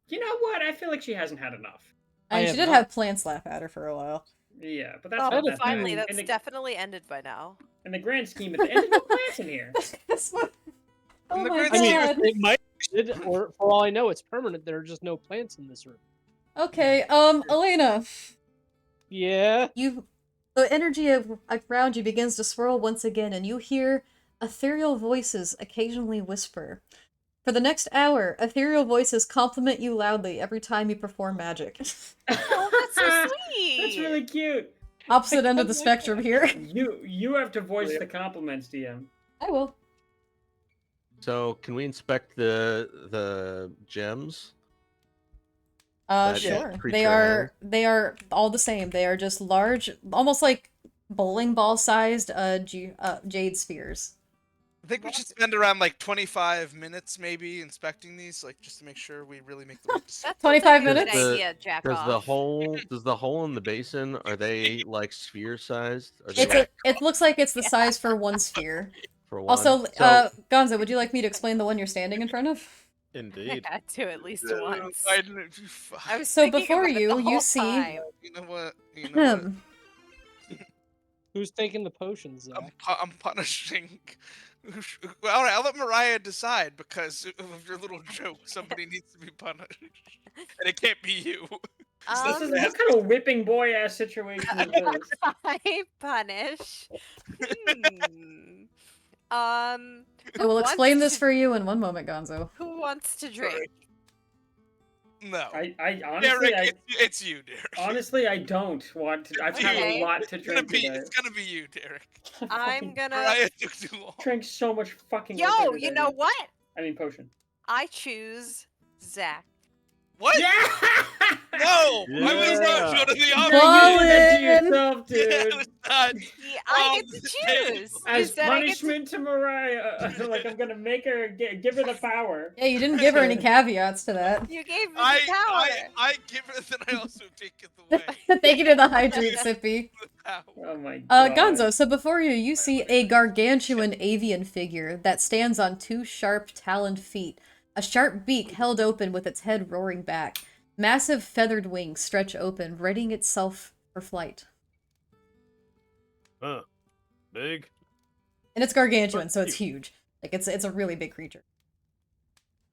you know what? I feel like she hasn't had enough. I And she have did not. have plants laugh at her for a while. Yeah, but that's Oh, not but that finally, bad. that's in, the, definitely ended by now. in the grand scheme, of the there's no plants in here. That's what... Oh the my grand I mean, god. it might, or for all I know, it's permanent. There are just no plants in this room. Okay, Elena, Yeah. the energy around you begins to swirl once again, and you hear ethereal voices occasionally whisper. For the next hour, ethereal voices compliment you loudly every time you perform magic. Oh, that's so sweet. That's really cute. Opposite end of the spectrum here. You have to voice the compliments, DM. I will. So can we inspect the gems? That Sure. creature They are all the same. They are just large, almost like bowling ball sized jade spheres. I think we should spend around like 25 minutes maybe inspecting these, like just to make sure we really make the right decision. That sounds 25 like a good minutes? idea, jack Does off. the hole in the basin, are they like sphere sized? It looks like it's the size for one sphere. For one? Also, So- Gonzo, would you like me to explain the one you're standing in front of? Indeed. Had to at least Yeah, once. I I was So thinking before about it you, the you whole see- time. You know what? You know what? Who's taking the potions, Zach? I'm punishing. All right, I'll let Mariah decide because of your little joke. Somebody needs to be punished, and it can't be you. This is what kind of whipping boy ass situation is this? I punish. I Who will explain wants this to- for you in one moment, Gonzo. Who wants to drink? No, I honestly, Derek, it's you, Derek. honestly, I don't want to. I've had Okay. a lot to It's gonna drink today. it's gonna be you, Derek. I'm gonna. Mariah took too long. Drank so much fucking. Yo, liquor you today. know what? I mean potion. I choose Zach. What? Yeah! No! I was Yeah. going to the You're opposite. doing that to Colin! yourself, dude. Yeah, God. I get Oh, to Dave. choose. You As said I get to. punishment to Mariah, like I'm gonna make her give her the power. Yeah, you didn't give her any caveats to that. You gave me the I power. give it, then I also take it away. Thank you to the hydrate, Sippy. Power. Oh my god. Gonzo, so before you see a gargantuan avian figure that stands on two sharp, taloned feet, a sharp beak held open with its head roaring back. Massive feathered wings stretch open, readying itself for flight. Huh. Big. And it's gargantuan, so it's huge. Like, it's a really big creature.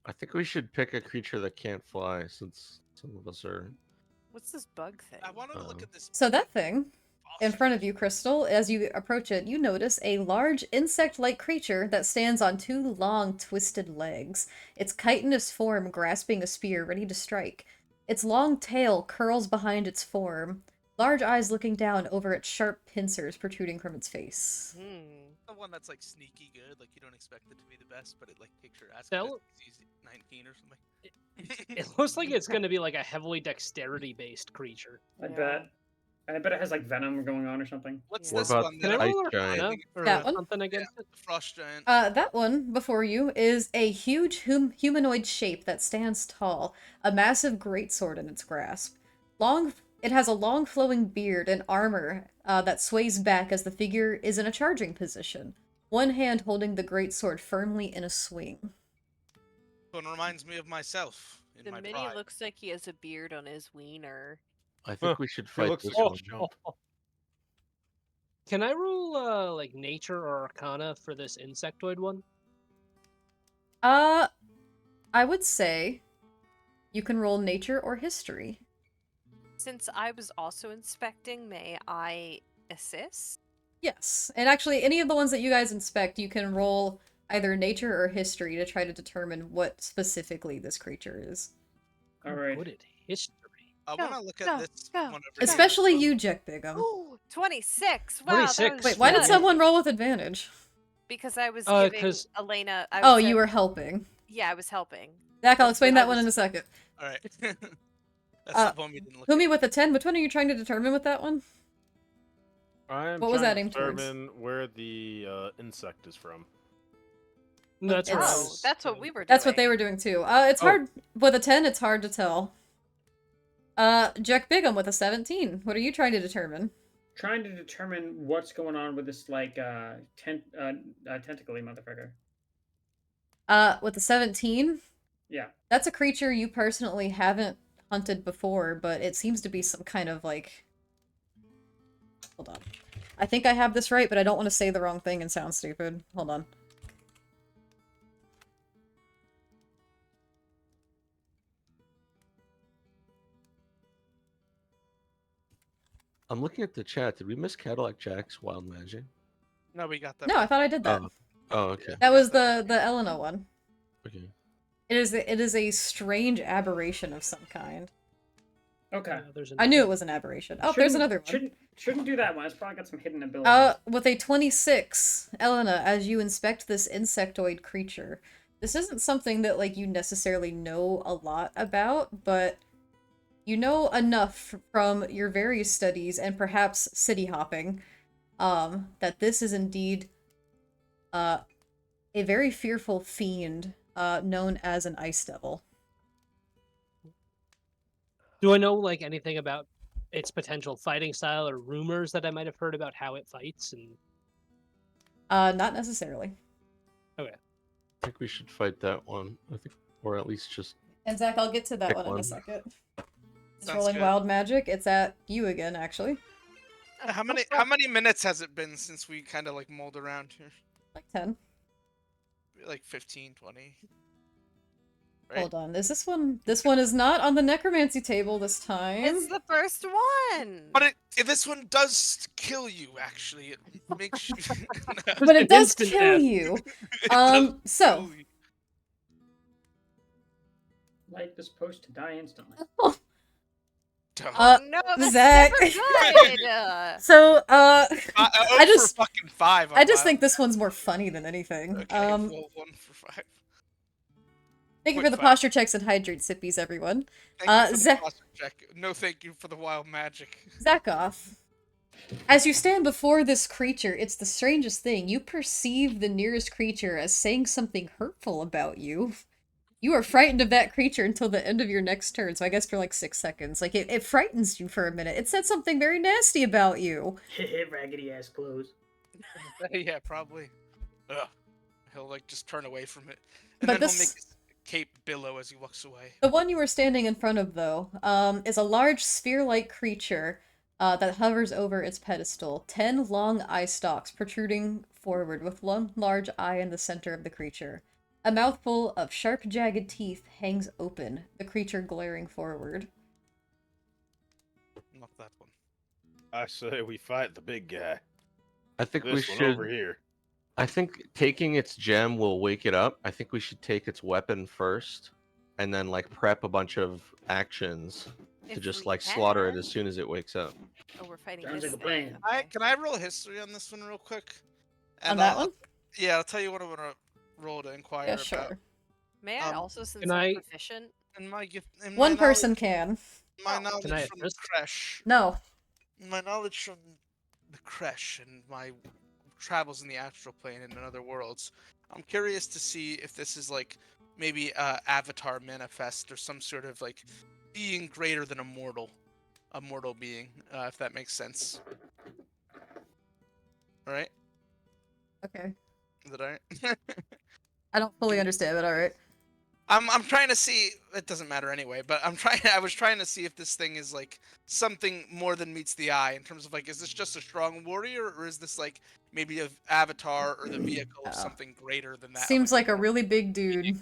I think we should pick a creature that can't fly, since some of us are. What's this bug thing? I want to look at this. So that thing, in ostrich. front of you, Crystal, as you approach it, you notice a large insect-like creature that stands on two long, twisted legs, its chitinous form grasping a spear ready to strike. Its long tail curls behind its form, large eyes looking down over its sharp pincers protruding from its face. The one that's like sneaky good, like you don't expect it to be the best, but it like takes your ass. That because look- it's easy, 19 or something. It looks like it's going to be like a heavily dexterity-based creature. I Yeah. bet. I bet it has like venom going on or something. What's What this about one? Can I That Ice roll giant. Arcana or That one? something against it? the frost giant. That one before you is a huge humanoid shape that stands tall, a massive greatsword in its grasp. It has a long flowing beard and armor that sways back as the figure is in a charging position, one hand holding the greatsword firmly in a swing. One reminds me of myself in The my mini prime. looks like he has a beard on his wiener. I think Huh, we should He fight looks this like one. a jump. Can I roll like nature or arcana for this insectoid one? I would say you can roll nature or history. Since I was also inspecting, may I assist? Yes, and actually, any of the ones that you guys inspect, you can roll either nature or history to try to determine what specifically this creature is. All I'm right. good at history. I Go, want to look go, at this go, one over go. Especially here. you, Jack Bigham. Ooh, 26. Wow, 26. that was Wait, why did good. someone roll with advantage? Because I was 'cause- giving Elena. I Oh, said- you were helping. Yeah, I was helping. Zach, I'll That's explain what I that one was- in a second. All right. That's Uh, the one we didn't look Humi at. with a 10, which one are you trying to determine with that one? I'm What was trying that to aimed towards? determine where the insect is from. No, that's what I It's- Oh, was that's what doing. we were doing. That's what they were doing too. It's Oh. hard with a 10, it's hard to tell. Jack Bigham with a 17. What are you trying to determine? Trying to determine what's going on with this like tentacly motherfucker. With a 17, Yeah. that's a creature you personally haven't hunted before, but it seems to be some kind of like... Hold on. I think I have this right, but I don't want to say the wrong thing and sound stupid. Hold on. I'm looking at the chat. Did we miss Cadillac Jack's Wild Magic? No, we got that. No, I thought I did that. Oh, okay. That was the Elena one. Okay. It is a strange aberration of some kind. Okay. Yeah, there's I knew it was an aberration. Oh, there's Shouldn't- another one. Shouldn't do that one. It's probably got some hidden ability. With a 26, Elena, as you inspect this insectoid creature, this isn't something that, like, you necessarily know a lot about, but you know enough from your various studies and perhaps city hopping, that this is indeed, a very fearful fiend, known as an ice devil. Do I know like anything about its potential fighting style or rumors that I might have heard about how it fights? And Not necessarily. I think we should fight that one. I think, or at least just. And Zach, I'll get to that Pick one in one. a second. It's Sounds rolling good. wild magic. It's at you again, actually. How many minutes has it been since we kind of like mulled around here? Like 10. Like 15, 20. Right? Hold on. Is this one? This one is not on the necromancy table this time. It's the first one. But this one does kill you. Actually, it makes you. But it does Instant kill death. you. It does So kill you. Like this post to die instantly. Dumb. No, that's Zach. never good. so I I just- for fucking 5. I just think this one's more funny than anything. Okay, well, 1 for 5. Thank you Quick for the five. posture checks and hydrate sippies, everyone. Thank you for the Zach- posture check. No, thank you for the wild magic. Zakoff, As you stand before this creature, it's the strangest thing. You perceive the nearest creature as saying something hurtful about you. You are frightened of that creature until the end of your next turn, so I guess for like 6 seconds. Like, it frightens you for a minute. It said something very nasty about you. Raggedy ass clothes. Yeah, probably. Ugh. He'll like just turn away from it, and But then he'll make this, his cape billow as he walks away. the one you were standing in front of, though, is a large sphere-like creature that hovers over its pedestal. 10 long eye stalks protruding forward, with one large eye in the center of the creature. A mouthful of sharp, jagged teeth hangs open, the creature glaring forward. Not that one. I say we fight the big guy. I think we This one should. over here. I think taking its gem will wake it up. I think we should take its weapon first, and then like prep a bunch of actions to If just we like slaughter it can. as soon as it wakes up. Oh, we're fighting Sounds this like a thing. plan. Okay. Can I roll history on this one real quick? On that I'll, one? yeah, I'll tell you what I want to roll to inquire Yeah, about. sure. May I Um, also, since can I'm I- proficient? In my gift, in One my person can. my Oh. knowledge Can I from the assist? creche, No. my knowledge from the creche, and my travels in the astral plane and in other worlds. I'm curious to see if this is like maybe avatar manifest or some sort of like being greater than a mortal being, if that makes sense. All right, Okay. is that all right? I don't fully understand, but alright. I'm trying to see. It doesn't matter anyway. But I was trying to see if this thing is like something more than meets the eye in terms of like, is this just a strong warrior, or is this like maybe a avatar or the vehicle of Oh. something greater than that? Seems like a really big dude.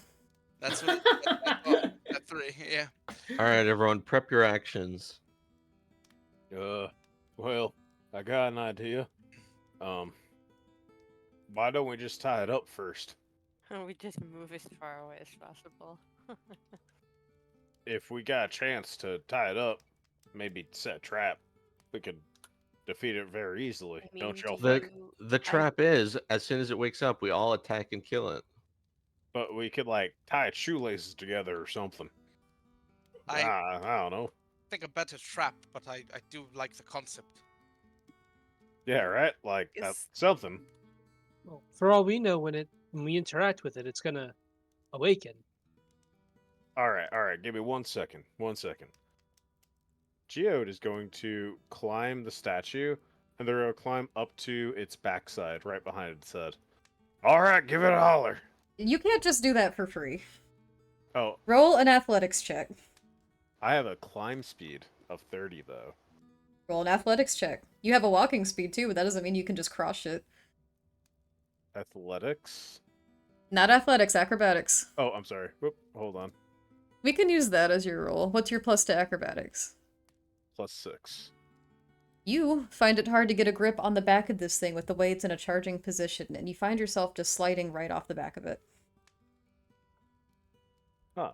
That's what I thought. At 3, yeah. All right, everyone, prep your actions. Well, I got an idea. Why don't we just tie it up first? We just move as far away as possible. If we got a chance to tie it up, maybe set a trap, we could defeat it very easily. I mean, Don't y'all do The think? you- the trap is as soon as it wakes up, we all attack and kill it. But we could like tie its shoelaces together or something. I I don't know. think a better trap, but I do like the concept. Yeah, right. Like Is- that's something. Well, for all we know, when we interact with it, it's gonna awaken. All right. Give me 1 second. 1 second. Geode is going to climb the statue, and they're going to climb up to its backside, right behind its head. All right, give it a holler. You can't just do that for free. Oh, Roll an athletics check. I have a climb speed of 30 though. Roll an athletics check. You have a walking speed too, but that doesn't mean you can just cross it. Athletics. Not athletics, acrobatics. Oh, I'm sorry. Whoop, hold on. We can use that as your roll. What's your plus to acrobatics? +6. You find it hard to get a grip on the back of this thing with the way it's in a charging position, and you find yourself just sliding right off the back of it. Huh.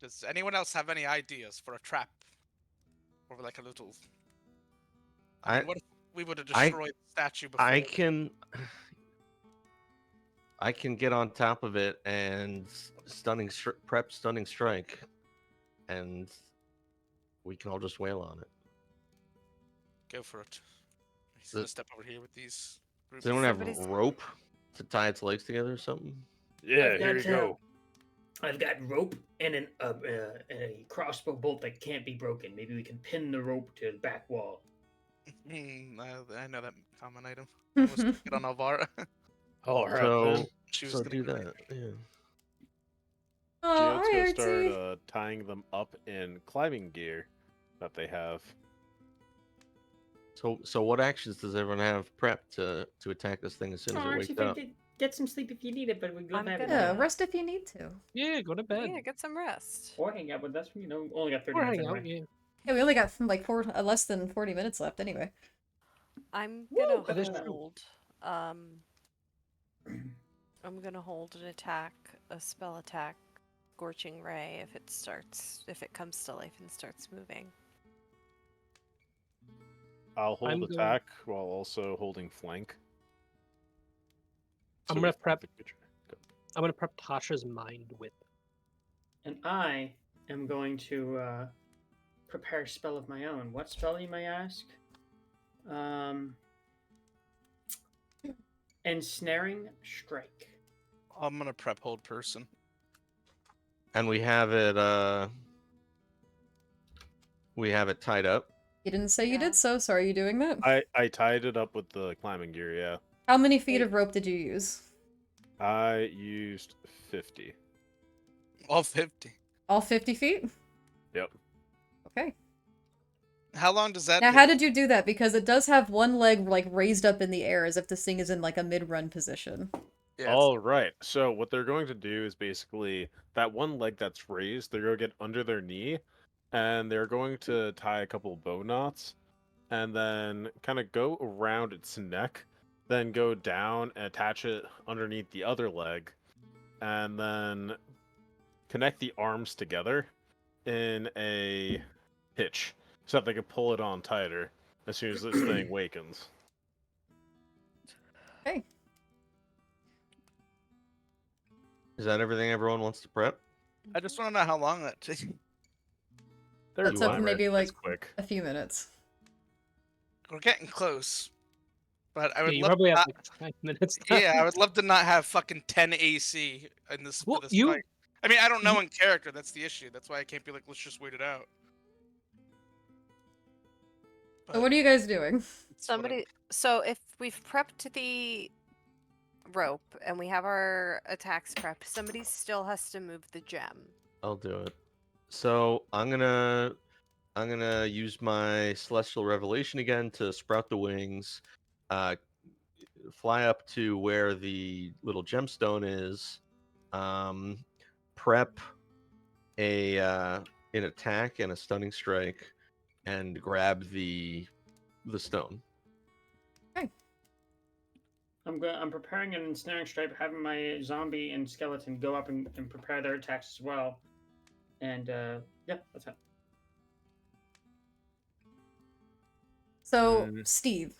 Does anyone else have any ideas for a trap? Or like a little... I mean, what if we would have destroyed the statue before? I can get on top of it and prep stunning strike, and we can all just wail on it. Go for it. He's The- gonna step over here with these Does anyone have Somebody's- rope to tie its legs together or something? Yeah, I've here you got, go. I've got rope and a crossbow bolt that can't be broken. Maybe we can pin the rope to the back wall. I know that common item. Almost took it on Alvara. All right, So, then. She was so gonna do go- that. Yeah. Oh, Geode's hi, gonna Artsy. start tying them up in climbing gear that they have. So what actions does everyone have prepped to attack this thing as soon as it wakes up? Get some sleep if you need it, but we'd love I'm to have it. gonna- Yeah, rest if you need to. Yeah, go to bed. Yeah, get some rest. Or hang out with us. Only got 30 Or minutes hang out. anyway. Yeah. Yeah, we only got like less than 40 minutes left anyway. I'm gonna Woo! That is true. hold. I'm gonna hold an attack, a spell attack, scorching ray if it comes to life and starts moving. I'll hold I'm going- attack while also holding flank. I'm So gonna we fight prep- the creature. Go. I'm gonna prep Tasha's mind whip. And I am going to prepare a spell of my own. What spell, you may ask? Ensnaring Strike. I'm gonna prep hold person. And we have it tied up. You didn't say you Yeah. did so are you doing that? I tied it up with the climbing gear, yeah. How many feet Wait. of rope did you use? I used 50. All 50. All 50 feet? Yep. Okay. How long does that Now, take? how did you do that? Because it does have one leg, like, raised up in the air as if this thing is in, like, a mid-run position. Yeah, All right. So what they're going to do is basically that one leg that's raised, they're going to get under their knee, and they're going to tie a couple bow knots, and then kind of go around its neck, then go down and attach it underneath the other leg, and then connect the arms together in a hitch so that they can pull it on tighter as soon as this thing wakens. Okay. Is that everything everyone wants to prep? I just want to know how long that takes. They're That took quick. maybe, It's like, quick. a few minutes. We're getting close, but I Yeah, would you love probably to have not, like 5 minutes. yeah, I would love to not have fucking 10 AC in this for Well, this you- fight. I mean, I don't know in character. That's the issue. That's why I can't be like, let's just wait it out. So what are you guys doing? It's what Somebody. So if we've prepped the rope and we have our attacks prepped, somebody still has to move the gem. I'll do it. So I'm gonna use my Celestial Revelation again to sprout the wings, fly up to where the little gemstone is, prep an attack and a stunning strike, and grab the stone. I'm preparing an ensnaring strike, having my zombie and skeleton go up and prepare their attacks as well. And yeah, that's it. So, Mm. Steve,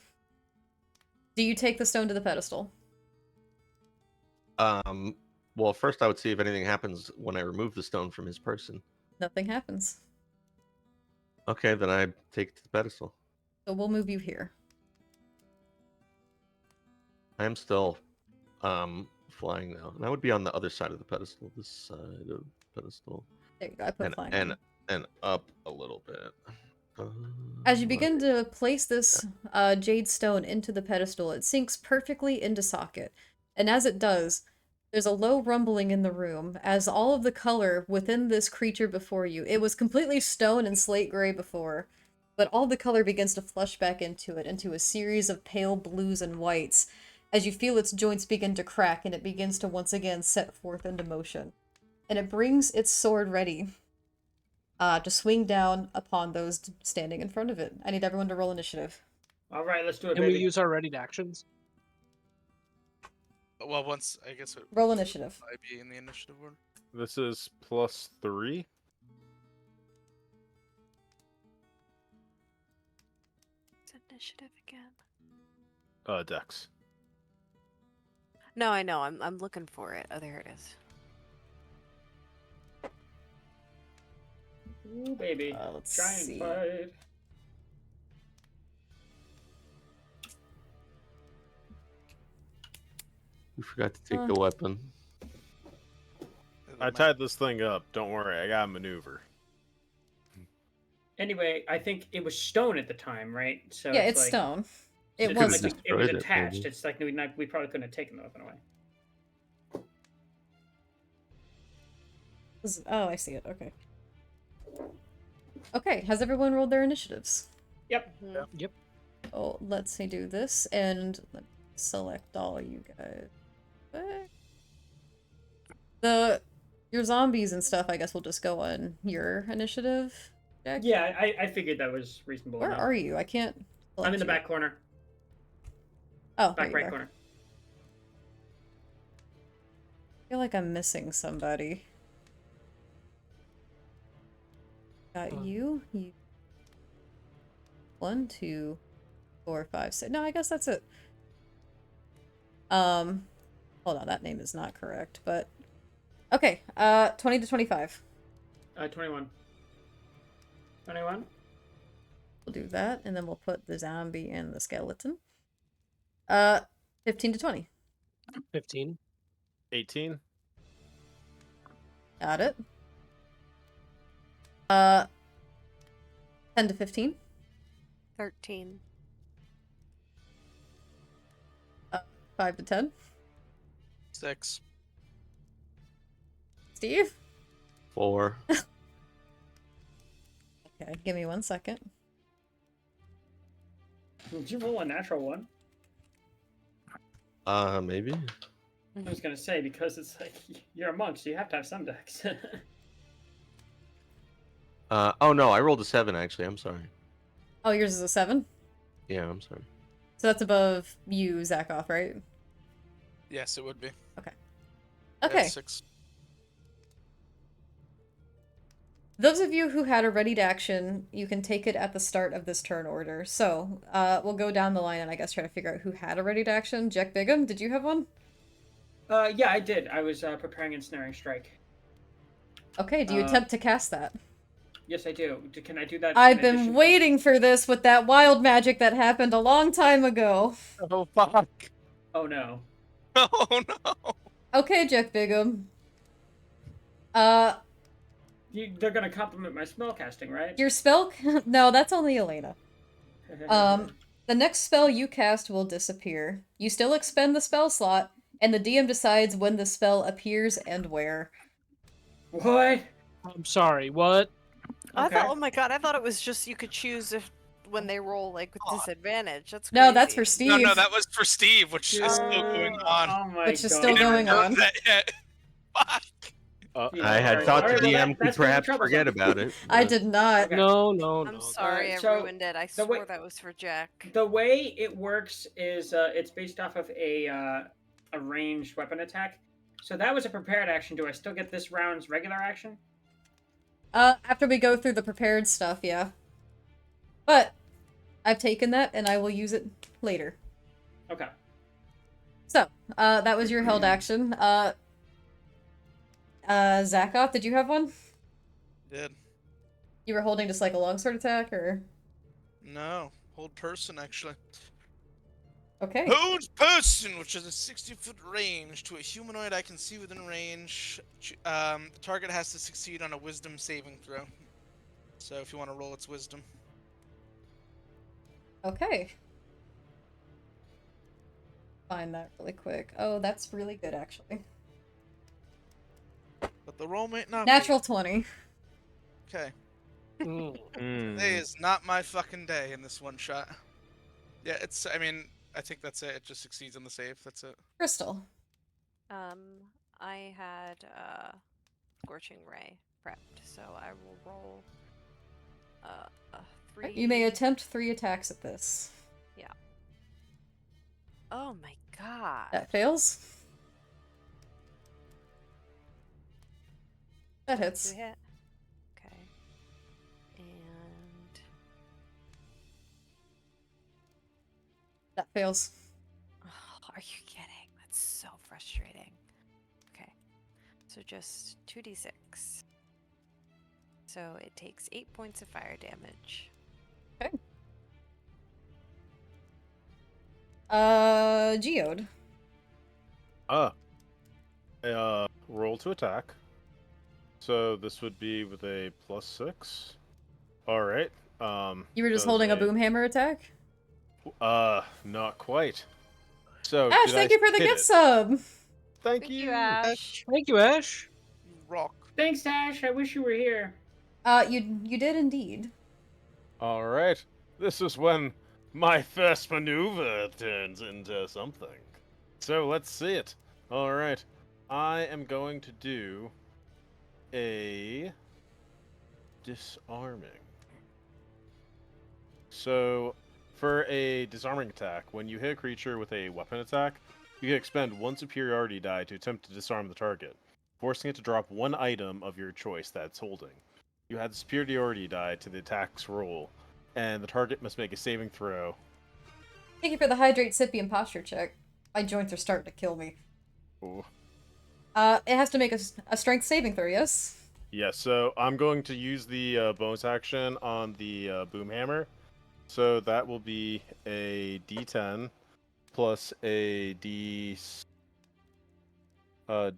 do you take the stone to the pedestal? Well, first I would see if anything happens when I remove the stone from his person. Nothing happens. Okay, then I take it to the pedestal. So we'll move you here. I am still flying now, and I would be on the other side of the pedestal, this side of the pedestal, There you go. I put flying. and up a little bit. As you begin to place this jade stone into the pedestal, it sinks perfectly into socket. And as it does, there's a low rumbling in the room as all of the color within this creature before you, it was completely stone and slate gray before, but all the color begins to flush back into it, into a series of pale blues and whites, as you feel its joints begin to crack and it begins to once again set forth into motion. And it brings its sword ready to swing down upon those standing in front of it. I need everyone to roll initiative. All right, let's do it, Can baby. we use our readied actions? Well, once I guess it Roll initiative. might be in the initiative order. This is +3. It's initiative again. Dex. No, I know. I'm looking for it. Oh, there it is. Ooh, baby. Let's Giant see. fight. We forgot to take the weapon. I tied this thing up. Don't worry, I got a maneuver. Anyway, I think it was stone at the time, right? So Yeah, it's it's like, stone. so It it's was like stone. it was destroyed it, attached. maybe. It's like we probably couldn't have taken the weapon away. Oh, I see it. Okay. Okay, has everyone rolled their initiatives? Yep. Yep. Oh, let's say do this, and let me select all you guys. Your zombies and stuff, I guess we'll just go on your initiative, Jack? Yeah, I figured that was reasonable Where enough. are you? I can't I'm select in the you. back corner. Oh, there Back you right are. corner. I feel like I'm missing somebody. Got you. 1, 2, 4, 5, 6. No, I guess that's it. Hold on, that name is not correct, but okay. 20 to 25. 21. 21. We'll do that, and then we'll put the zombie and the skeleton. 15 to 20. 15. 18. Got it. 10 to 15. 13. 5 to 10. 6. Steve? 4. Okay, give me 1 second. Did you roll a natural one? Maybe. I was gonna say, because it's like, you're a monk, so you have to have some decks. Oh no, I rolled a 7 actually. I'm sorry. Oh, yours is a 7? Yeah, I'm sorry. So that's above you, Zakoff, right? Yes, it would be. Okay. 6. Those of you who had a ready to action, you can take it at the start of this turn order. So, we'll go down the line and I guess try to figure out who had a ready to action. Jack Bigham, did you have one? Yeah, I did. I was preparing Ensnaring Strike. Okay, do you attempt to cast that? Yes, I do. Can I do that? I've in been addition to- waiting for this with that wild magic that happened a long time ago. Oh fuck! Oh no. Oh no! Okay, Jack Bigham. They're gonna compliment my spell casting, right? Your spell... No, that's only Elena. The next spell you cast will disappear. You still expend the spell slot, and the DM decides when the spell appears and where. What? I'm sorry, what? I Okay. thought, oh my god, I thought it was just you could choose if when they roll like with disadvantage. That's No, that's crazy. for Steve. No, that was for Steve, which is still going on. Oh my Which is God. still going on. That yet. Fuck. Yeah, I had alright. thought the Alright, well, DM could that's gonna be perhaps forget troublesome. about it. I but- did not. Okay. No, no, no. I'm sorry, so I ruined it. I the way- swore that was for Jack. The way it works is it's based off of a ranged weapon attack. So that was a prepared action. Do I still get this round's regular action? After we go through the prepared stuff, yeah. But, I've taken that, and I will use it later. Okay. So, that was your held action. Zakoff, did you have one? Did. You were holding just like a longsword attack, or? No. Hold person, actually. Okay. Hold person, which is a 60-foot range to a humanoid I can see within range. The target has to succeed on a wisdom saving throw. So if you want to roll, it's wisdom. Okay. Find that really quick. Oh, that's really good, actually. But the roll might not Natural 20. be. Okay. Mm. Today is not my fucking day in this one shot. Yeah, it's, I mean, I think that's it. It just succeeds on the save. That's it. Crystal. I had Scorching Ray prepped, so I will roll a 3. You may attempt 3 attacks at this. Oh my god. That fails. That hits. To hit. Okay. And That fails. oh, are you kidding? That's so frustrating. Okay. So just 2d6. So it takes 8 points of fire damage. Geode. Roll to attack. So this would be with a +6. All right. You were just does holding a boomhammer attack? Not quite. So Ash, did thank I you for the hit gift it? sub! Thank you. Ash. Thank you, Ash. You rock. Thanks, Ash. I wish you were here. You did indeed. All right. This is when my first maneuver turns into something. So let's see it. All right. I am going to do a disarming. So for a disarming attack, when you hit a creature with a weapon attack, you can expend 1 superiority die to attempt to disarm the target, forcing it to drop 1 item of your choice that it's holding. You add the superiority die to the attack's roll, and the target must make a saving throw. Thank you for the hydrate, sippy, and posture check. My joints are starting to kill me. Ooh. It has to make a strength saving throw, yes? Yeah, so I'm going to use the bonus action on the boom hammer. So that will be a D10 plus a D6. I'll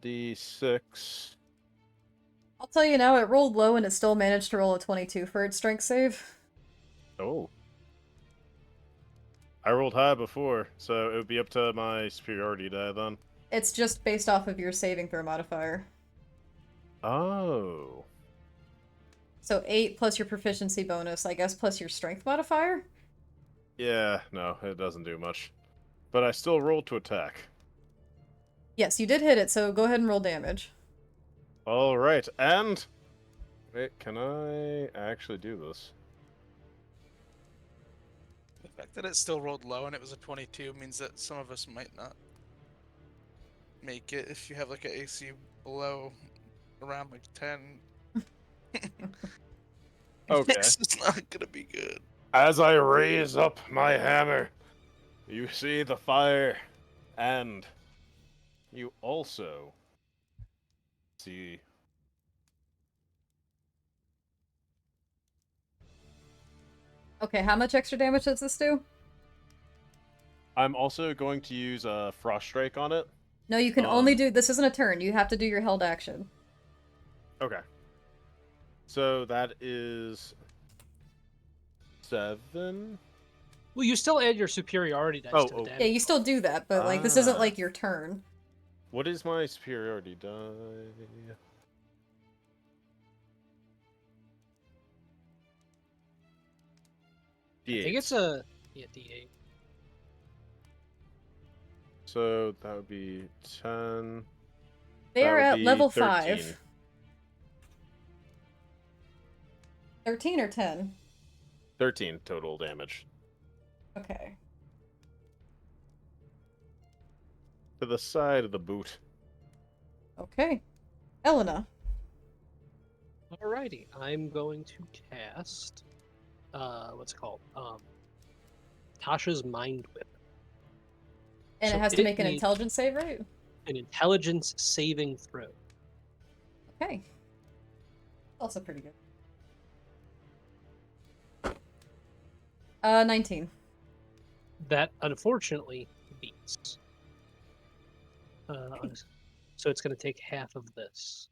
tell you now, it rolled low and it still managed to roll a 22 for its strength save. Oh. I rolled high before, so it would be up to my superiority die then. It's just based off of your saving throw modifier. Oh. So 8 plus your proficiency bonus, I guess, plus your strength modifier? Yeah, no, it doesn't do much. But I still rolled to attack. Yes, you did hit it, so go ahead and roll damage. Alright, and... Wait, can I actually do this? The fact that it still rolled low and it was a 22 means that some of us might not make it if you have like an AC below around like 10. Okay. This is not gonna be good. As I raise up my hammer, you see the fire, and you also see... Okay, how much extra damage does this do? I'm also going to use a Frost Strike on it. No, you can only do... This isn't a turn. You have to do your held action. Okay. So that is 7. Well, you still add your superiority dice to the Oh. damage. Yeah, you still do that, but, like, this isn't, like, your turn. What is my superiority die? D8. I think it's a D8. So that would be 10. They That are would at be level 13. 5. 13 or 10? 13 total damage. Okay. To the side of the boot. Okay. Elena. Alrighty, I'm going to cast what's it called? Tasha's Mind Whip. And So it has to it make an needs- intelligence save, right? An intelligence saving throw. Okay. Also pretty good. 19. That unfortunately beats. So it's going to take half of this.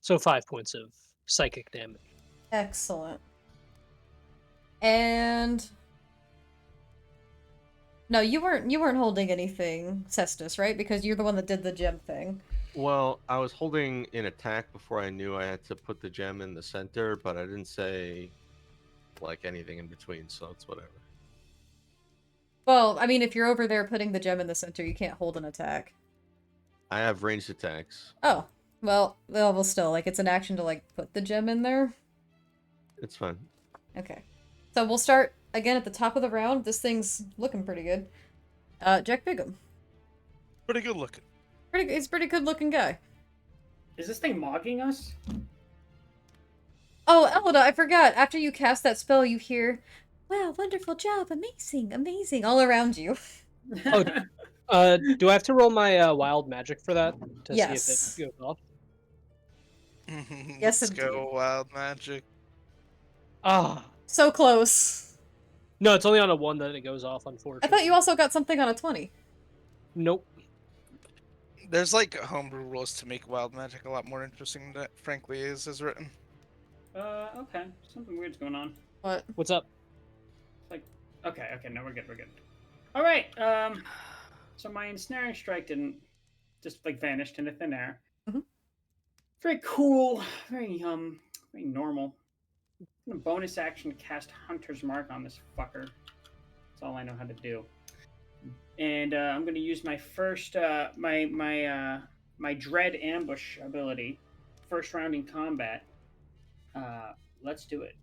So 5 points of psychic damage. Excellent. And no, you weren't holding anything, Cestus, right? Because you're the one that did the gem thing. Well, I was holding an attack before I knew I had to put the gem in the center, but I didn't say like anything in between, so it's whatever. Well, I mean, if you're over there putting the gem in the center, you can't hold an attack. I have ranged attacks. Oh, well, still, like, it's an action to, like, put the gem in there. It's fine. Okay. So we'll start again at the top of the round. This thing's looking pretty good. Jack Bigham. Pretty good looking. He's a pretty good looking guy. Is this thing mogging us? Oh, Elena, I forgot. After you cast that spell, you hear, "Wow, wonderful job, amazing, amazing," all around you. Oh, do I have to roll my wild magic for that to Yes. see if it goes off? Yes, Let's go, wild magic. Ah, So close. no, it's only on a 1 that it goes off. I Unfortunately, thought you also got something on a 20. Nope. There's like homebrew rules to make wild magic a lot more interesting than it frankly is as written. Okay. Something weird's going on. What? What's up? Okay, no, we're good. Alright, so my ensnaring strike didn't just like vanished into thin air. Mhm. Very cool, very normal. I'm gonna bonus action cast Hunter's Mark on this fucker. That's all I know how to do. And I'm gonna use my first my Dread Ambush ability, first round in combat. Let's do it.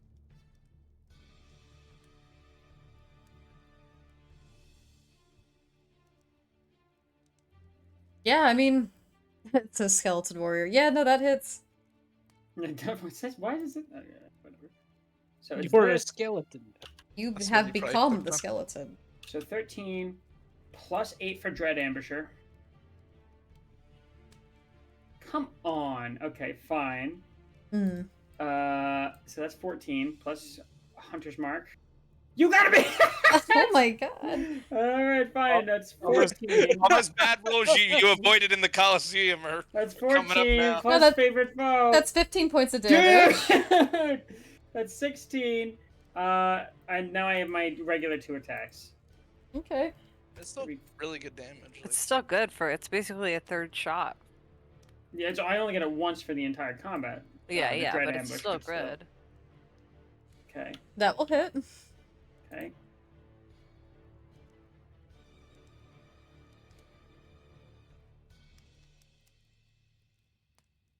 Yeah, I mean, it's a skeleton warrior. Yeah, no, that hits. It definitely says, why does it? Yeah, whatever. So it's You're a this. skeleton. You That's have when you probably become clicked the on. skeleton. So 13 plus 8 for Dread Ambusher. come on. Okay, fine. Mm. So that's 14 plus Hunter's Mark. You gotta be. Oh my god. All right, fine. That's All those- 14. All those bad rolls you avoided in the Coliseum are That's coming up 14 now. plus that- favorite foe. That's 15 points of damage. Dude! That's 16. And now I have my regular 2 attacks. Okay. It's still really good damage. It's still good for it's basically a third shot. Yeah, so I only get it once for the entire combat. Yeah, the yeah, dread but it's ambush, still but still. good. Okay, That will hit. okay.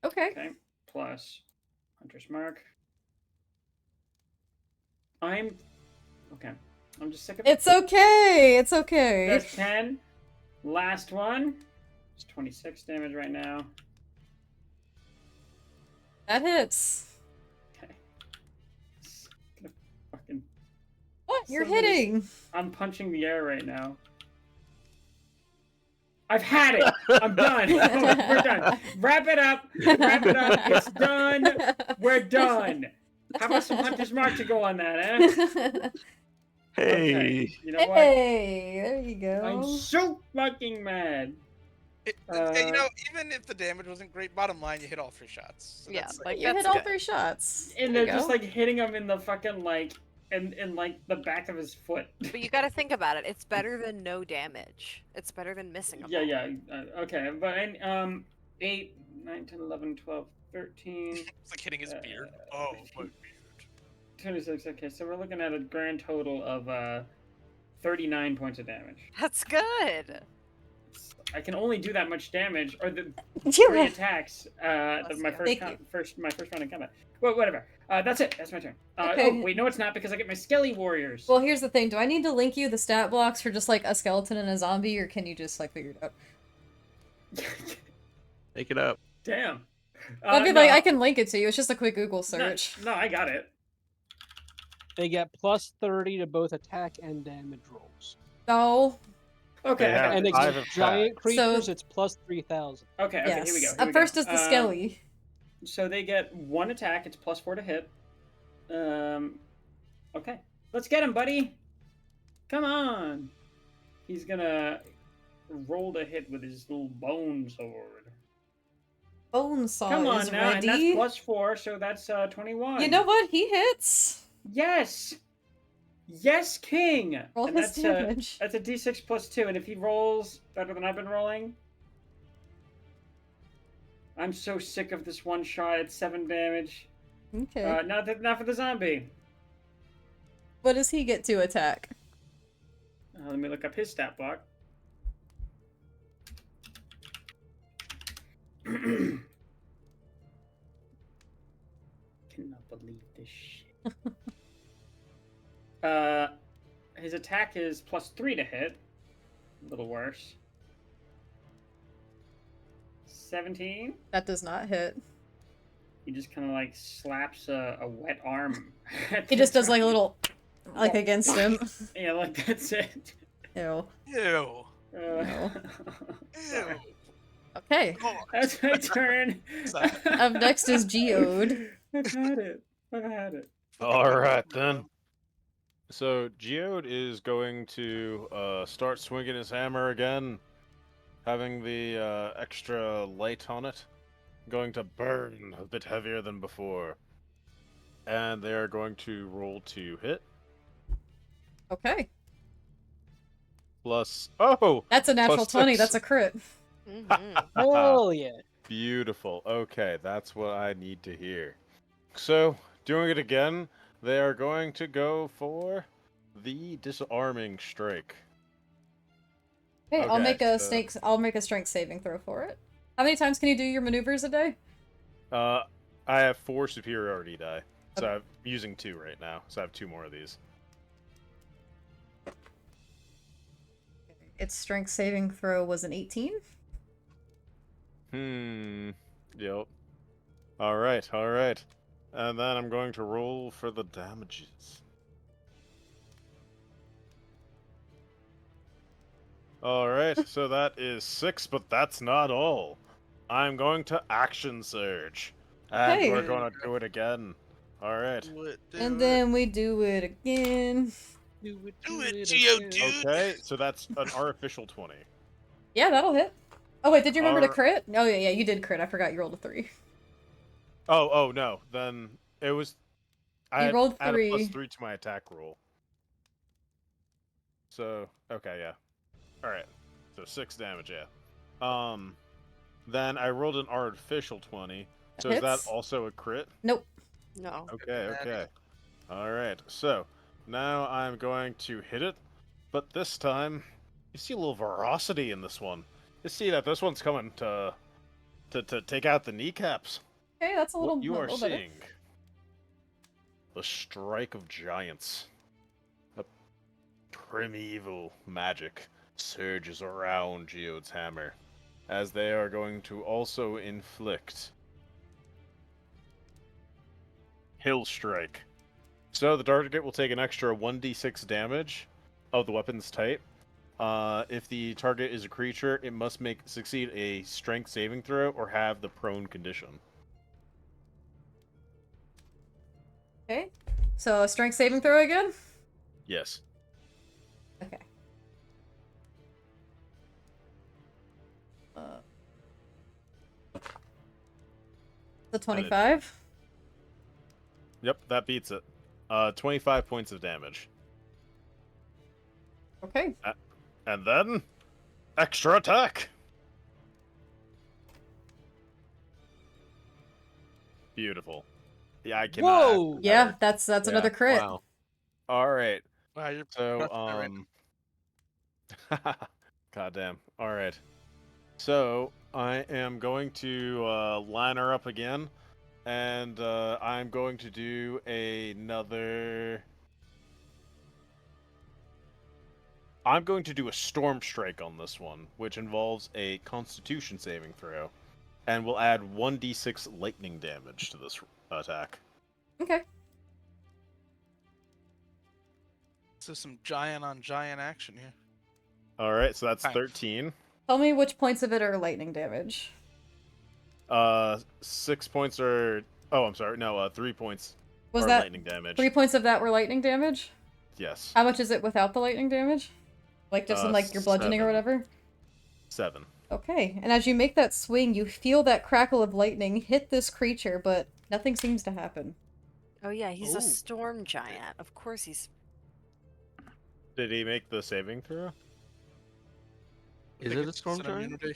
Okay. Okay, plus Hunter's Mark. I'm just sick of It's okay. It's okay. That's 10. Last one. It's 26 damage right now. That hits. Okay. It's gonna fucking. What? You're Somebody's- hitting. I'm punching the air right now. I've had it. I'm done. We're done. Wrap it up. Wrap it up. It's done. We're done. How about some Hunter's Mark to go on that, eh? Hey. Okay. You know what? Hey, there you go. I'm so fucking mad. You know, even if the damage wasn't great, bottom line, you hit all 3 shots. So Yeah, that's, like You that's hit all good. 3 shots. And There they're you just go. like hitting him in the fucking like in like the back of his foot. But you got to think about it. It's better than no damage. It's better than missing a Yeah, ball. yeah. Okay, but 8, 9, 10, 11, 12, 13, it's like hitting his beard. Oh, my beard. 26. Okay, so we're looking at a grand total of 39 points of damage. That's good. I can only do that much damage, or the Yeah. 3 attacks. Bless My you. first Thank you. my first round in combat. Well, whatever. That's it. That's my turn. Okay. Oh wait, no, it's not because I get my Skelly Warriors. Well, here's the thing. Do I need to link you the stat blocks for just like a skeleton and a zombie, or can you just like figure it out? Make it up. Damn. I mean, No, like I can link it to you. It's just a quick Google no, search. no, I got it. They get plus 30 to both attack and damage rolls. Oh, Okay, They I have got And it. five against attack. giant creatures, So- it's plus 3,000. Okay, yes. here we go. Here Up we first go. is the Skelly. So they get 1 attack. It's plus 4 to hit. Okay, let's get him, buddy. Come on. He's gonna roll to hit with his little bone sword. Bonesaw Come on is now, and that's ready. plus 4, so that's 21. You know what? He hits. Yes. Yes, King. Roll And his that's damage. that's a D6 plus 2, and if he rolls better than I've been rolling, I'm so sick of this one shot. It's 7 damage. Okay. Not for the zombie. What does he get to attack? Let me look up his stat block. Cannot believe this shit. His attack is plus 3 to hit. A little worse. 17. That does not hit. He just kind of like slaps a wet arm. at He the just does like a zombie. little, like against him. Yeah, like that's it. Ew. Ew. No. Ew. Okay. God. That's my turn. Up next is Geode. I've had it. I've had it. All right then. So Geode is going to start swinging his hammer again, having the extra light on it, going to burn a bit heavier than before, and they are going to roll to hit. Okay. Plus, oh, That's a natural Plus 20. 6. That's a crit. Mhm. Oh, yeah. Beautiful. Okay, that's what I need to hear. So, doing it again, they are going to go for the disarming strike. Okay, I'll Okay, make a so- I'll make a strength saving throw for it. How many times can you do your maneuvers a day? I have 4 superiority die, so I'm using 2 right now. So I have 2 more of these. Its strength saving throw was an 18. Yep. All right, all right. And then I'm going to roll for the damages. All right, so that is 6, but that's not all. I'm going to action surge. And Okay. we're gonna do it again. Alright. Do it, do And it, then we do it again. Do it, do it, again. Geodude. Okay, so that's an artificial 20. Yeah, that'll hit. Oh wait, did you remember to Ar- crit? Oh yeah, you did crit. I forgot you rolled a 3. Oh, no. Then it was. I You had rolled add a 3. +3 to my attack roll. So, okay, yeah. Alright. So 6 damage, yeah. Then I rolled an artificial 20. So is that Hits? also a crit? Nope. No. Okay. Alright, so now I'm going to hit it, but this time you see a little veracity in this one. You see that this one's coming to take out the kneecaps. Okay, that's a little, What you a are little better. seeing, the strike of giants. A primeval magic surges around Geode's hammer, as they are going to also inflict Hill Strike. So the target will take an extra 1d6 damage of the weapon's type. If the target is a creature, it must succeed a strength saving throw or have the prone condition. Okay. So strength saving throw again? Yes. Okay. The 25? Yep, that beats it. 25 points of damage. Okay. And then, extra attack! Beautiful. Yeah, I cannot. ask Whoa! for Yeah, better. that's Yeah. another crit. Wow. Alright, Wow, you're so, crushing it right goddamn. Alright. So, I am going to line her up again, and I'm going to do another... I'm going to do a Storm Strike on this one, which involves a Constitution saving throw, and will add 1d6 lightning damage to this attack. Okay. So some giant on giant action here. Alright, so that's Fine. 13. Tell me which points of it are lightning damage. 6 points are... Oh, I'm sorry. No, 3 points Was are that lightning damage. 3 points of that were lightning damage? Yes. How much is it without the lightning damage? Like just in like your bludgeoning or 7. whatever? 7. Okay, and as you make that swing, you feel that crackle of lightning hit this creature, but nothing seems to happen. Oh yeah, he's Ooh. a storm giant. Of course he's. Did he make the saving throw? I Is think it a it's storm an giant? immunity.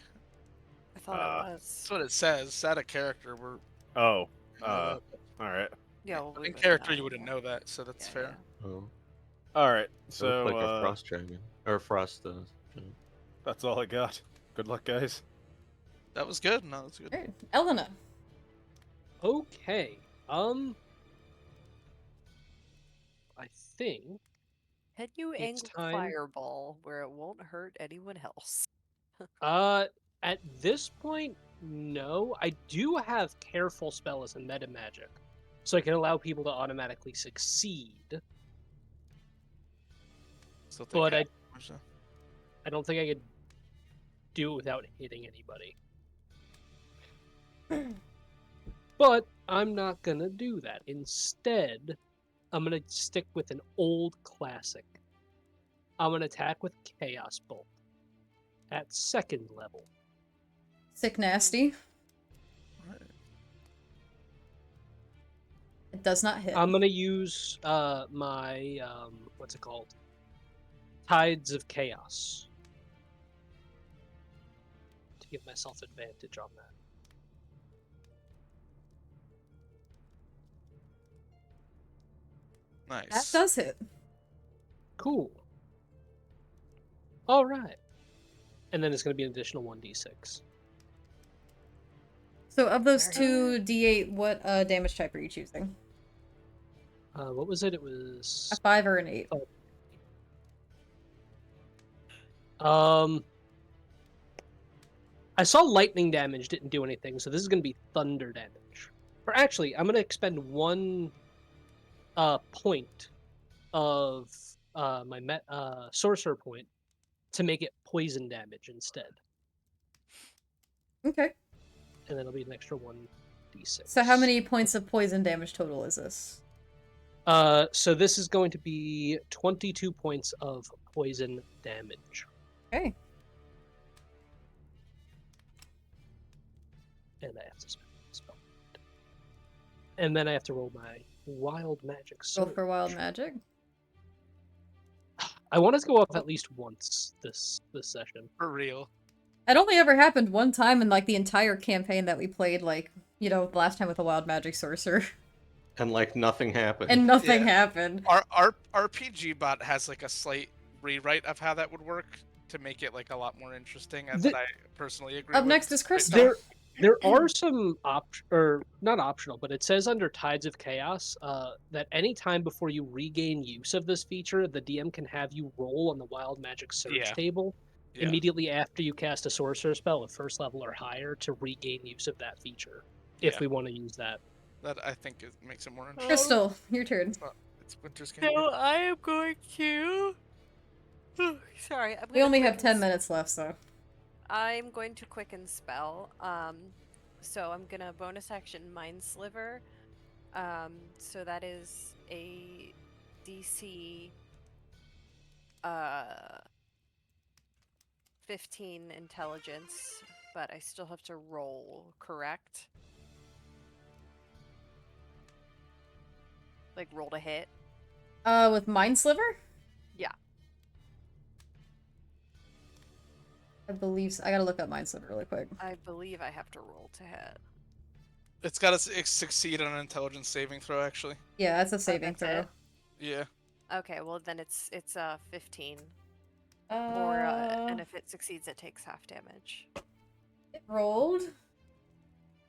I thought it was. That's what it says. Out of character, we're Oh, uh, alright. Yeah, we'll in leave it character at you wouldn't that. know that, so that's Yeah, fair. Oh, Alright, so so like a frost dragon or frost. Giant. that's all I got. Good luck, guys. That was good. No, that's good. Alright, Elena. Okay. I think Had you It's angled time. fireball where it won't hurt anyone else? at this point, no. I do have careful spell as a meta magic, so I can allow people to automatically succeed. Still take But half damage, though. I don't think I could do it without hitting anybody. But I'm not gonna do that. Instead, I'm gonna stick with an old classic. I'm gonna attack with Chaos Bolt at 2nd level. Sick nasty. It does not hit. I'm gonna use my what's it called? Tides of Chaos to give myself advantage on that. That Nice. does hit. Cool. All right. And then it's gonna be an additional 1d6. So of those Very two d8, what damage type are you choosing? What was it? It was A 5 or an 8? I saw lightning damage didn't do anything, so this is gonna be thunder damage. Or actually, I'm gonna expend 1 point of my sorcerer point to make it poison damage instead. Okay. and then it'll be an extra 1d6. So how many points of poison damage total is this? So this is going to be 22 points of poison damage. Okay. And I have to spend a spell. And then I have to roll my wild magic. Go for wild magic. I want to go up at least once this session. For real. It only ever happened one time in like the entire campaign that we played, like, you know, the last time with the wild magic sorcerer. And like nothing happened. And nothing Yeah. happened. Our RPG bot has like a slight rewrite of how that would work to make it like a lot more interesting, as I personally agree. Up with. next is Crystal. There are some not optional, but it says under Tides of Chaos that any time before you regain use of this feature, the DM can have you roll on the wild magic search table immediately after you cast a sorcerer spell at first level or higher to regain use of that feature, if we want to use that. That I think makes it more interesting. Crystal, your turn. It's Winter's game. So I am going to. Sorry, We only have 10 minutes left, so. I'm going to quicken spell. So I'm gonna bonus action Mind Sliver. So that is a DC 15 intelligence, but I still have to roll, correct? Like roll to hit. With Mind Sliver? Yeah. I believe so. I gotta look up Mind Sliver really quick. I believe I have to roll to hit. It's got to succeed on an intelligence saving throw, actually. Yeah, that's a saving that's throw. it? Yeah. Okay, well then it's 15. And if it succeeds, it takes half damage. It rolled.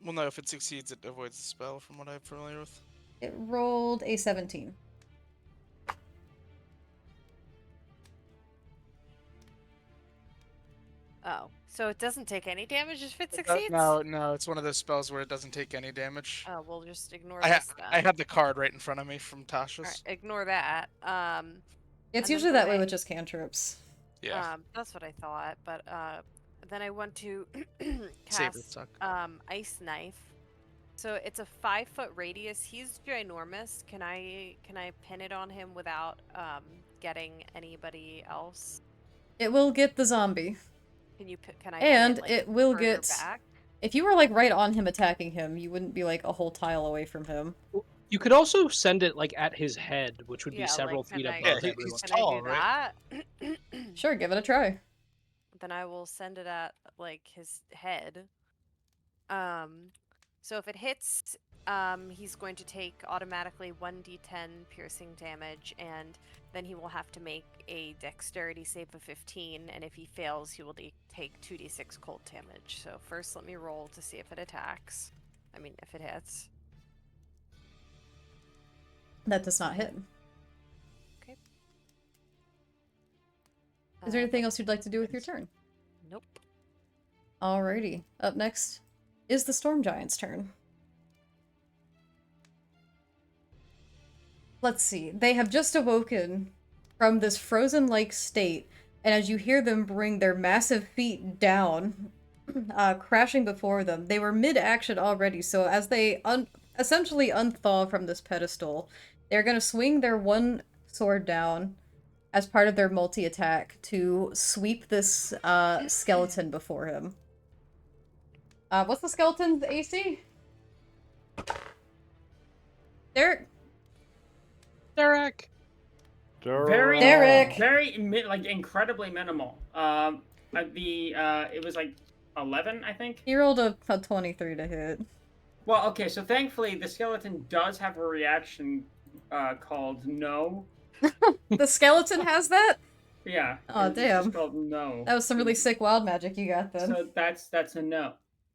Well, no, if it succeeds, it avoids the spell, from what I'm familiar with. It rolled a 17. Oh, so it doesn't take any damage if it succeeds? No, it's one of those spells where it doesn't take any damage. Oh, we'll just ignore I this then. have the card right in front of me from Tasha's. Alright, ignore that. It's and usually then that way I- with just cantrips. Yeah. That's what I thought, but then I want to Saber cast suck. Ice Knife. So it's a 5-foot radius. He's ginormous. Can I pin it on him without getting anybody else? It will get the zombie. Can I? And pin it, it will further get. back? If you were like right on him attacking him, you wouldn't be like a whole tile away from him. You could also send it like at his head, which would be Yeah, several like, feet can I- above Yeah, everyone. he's Can tall, I do right? that? Sure, give it a try. Then I will send it at like his head. So if it hits, he's going to take automatically 1d10 piercing damage, and then he will have to make a dexterity save of 15, and if he fails, he will take 2d6 cold damage. So first let me roll to see if it attacks. I mean, if it hits. That does not hit. Okay. Is there anything else you'd like to do with your turn? Nope. Alrighty. Up next is the Storm Giant's turn. Let's see. They have just awoken from this frozen-like state, and as you hear them bring their massive feet down, crashing before them, they were mid-action already, so as they essentially unthaw from this pedestal, they're gonna swing their one sword down as part of their multi-attack to sweep this skeleton before him. What's the skeleton's AC? Derek. Derek. Like incredibly minimal. It was like 11, I think. He rolled a 23 to hit. Well, okay, so thankfully the skeleton does have a reaction called no. The skeleton has that? Yeah. Oh, it's damn. just called no. That was some really sick wild magic you got then. So that's a no.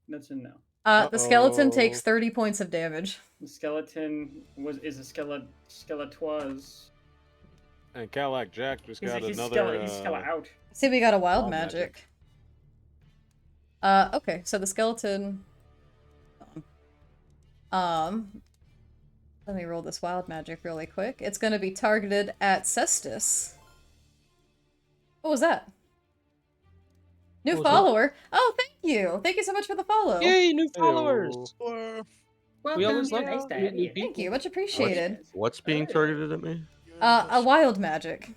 That's a no. The skeleton takes 30 points of damage. The skeleton is a skeletwas. And Cadillac Jack just got He's another. out. See, we got a wild Wild magic. Okay, so the skeleton... Let me roll this wild magic really quick. It's gonna be targeted at Cestus. What was that? New What was follower? Oh, thank you. Thank you so much for the follow. Yay, new followers! Or Welcome, We always love nice to new have you. people. Thank you, much appreciated. What's being targeted at me? A wild magic.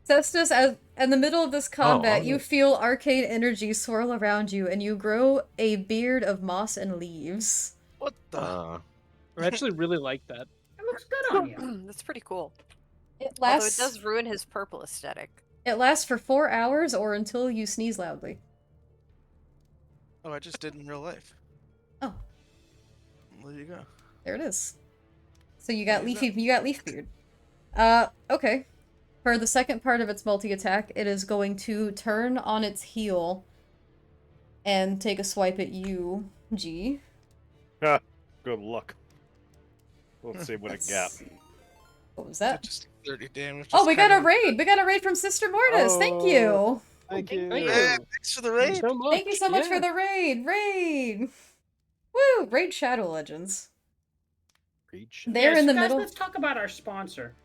Cestus, as in the middle of this combat, you feel arcane energy swirl around you, and you grow a beard of moss and leaves. What the? Uh, I actually really like that. It looks good on you. That's pretty cool. It Although it lasts. does ruin his purple aesthetic. It lasts for 4 hours, or until you sneeze loudly. Oh, I just did in real life. Oh, There you go. there it is. So you got What is leafy. You got leaf beard. Okay. For the second part of its multi-attack, it is going to turn on its heel and take a swipe at you, G. Good luck. Let's see what it got. Let's see. What was that? Just 30 damage. Oh, just we got a kinda- raid! We got a raid from Sister Mortis! Thank you! Oh, Thank you. Thank Yeah, thanks for the raid. So much. Thank you so much yeah. for the raid! Raid! Woo! Raid Shadow Legends. They're Yes, in the guys, middle. Let's talk about our sponsor.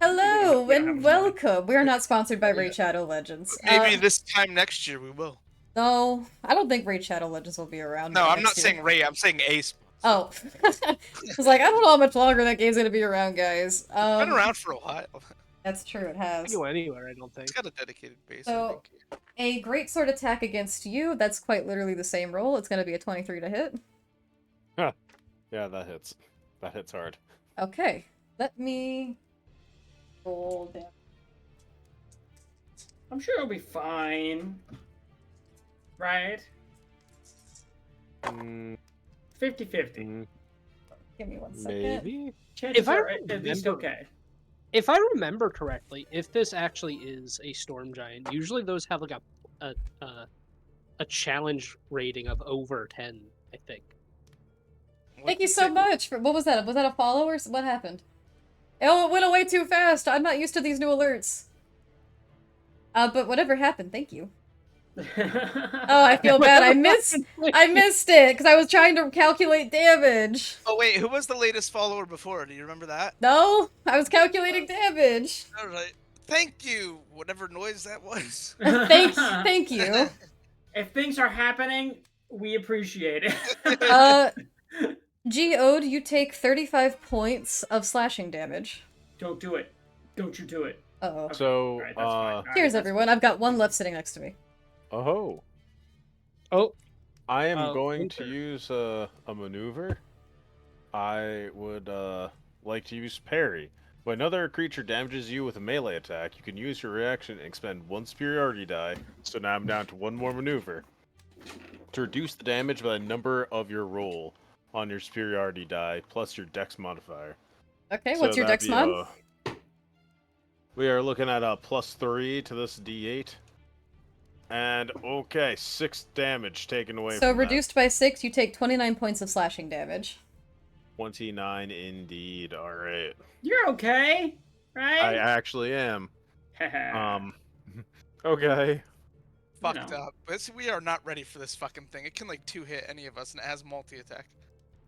Hello We don't have and a welcome. We are not sponsored by Raid Shadow Legends. Maybe this time next year we will. No, I don't think Raid Shadow Legends will be around. No, I'm next not year. saying Ray. I'm saying Ace. Oh, I was like, I don't know how much longer that game's gonna be around, guys. Been around for a while. That's true. It has. Go anywhere, I don't think. It's got a dedicated base. I So, think. a great sword attack against you. That's quite literally the same roll. It's gonna be a 23 to hit. Yeah, that hits. That hits hard. Okay, let me roll down. I'm sure it'll be fine. Right? Mm, 50-50. Give me one second. maybe? Chances If I are at least remember- okay. If I remember correctly, if this actually is a storm giant, usually those have like a challenge rating of over 10, I think. Thank you so much for what was that? Was that a follow or what happened? Oh, it went away too fast. I'm not used to these new alerts. But whatever happened, thank you. Oh, I feel bad. I missed it because I was trying to calculate damage. Oh wait, who was the latest follower before? Do you remember that? No, I was calculating damage. All right. Thank you. Whatever noise that was. Thank you. If things are happening, we appreciate it. Geode, you take 35 points of slashing damage. Don't do it. Don't you do it. Uh-oh. So, Alright, that's fine. Alright, Cheers, that's everyone. I've got one left sitting next to me. oh. Oh, I am Oh, going to Winter. use a maneuver. I would like to use parry. When another creature damages you with a melee attack, you can use your reaction and expend one superiority die. So now I'm down to one more maneuver. To reduce the damage by the number of your roll on your superiority die, plus your dex modifier. Okay, So what's your that'd dex be, mod? we are looking at a +3 to this d8. And, okay, 6 damage taken away So from that. reduced by 6, you take 29 points of slashing damage. 29 indeed, alright. You're okay, I right? actually am. Okay. Fucked No. up. But we are not ready for this fucking thing. It can like 2-hit any of us and it has multi-attack.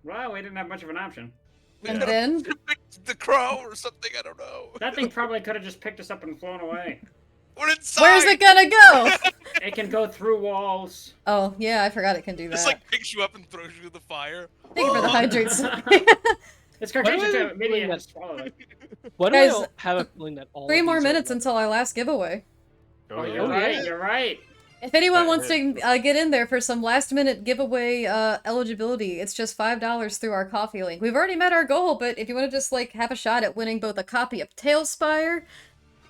Well, we didn't have much of an option. We And could've then, picked the crow or something, I don't know. That thing probably could have just picked us up and flown away. We're inside! where's it gonna go? It can go through walls. Oh, yeah, I forgot it can do Just that. like picks you up and throws you in the fire. Thank you for the hydrates. It's Why do I Cartesian have too. a Maybe feeling it that- has swallowed it. Why do Guys, I have a feeling that all 3 of more these are minutes like- until our last giveaway. Oh, yeah. you're Oh, right. yeah. You're right. If anyone Right, wants right. to get in there for some last minute giveaway eligibility, it's just $5 through our coffee link. We've already met our goal, but if you want to just like have a shot at winning both a copy of Tailspire,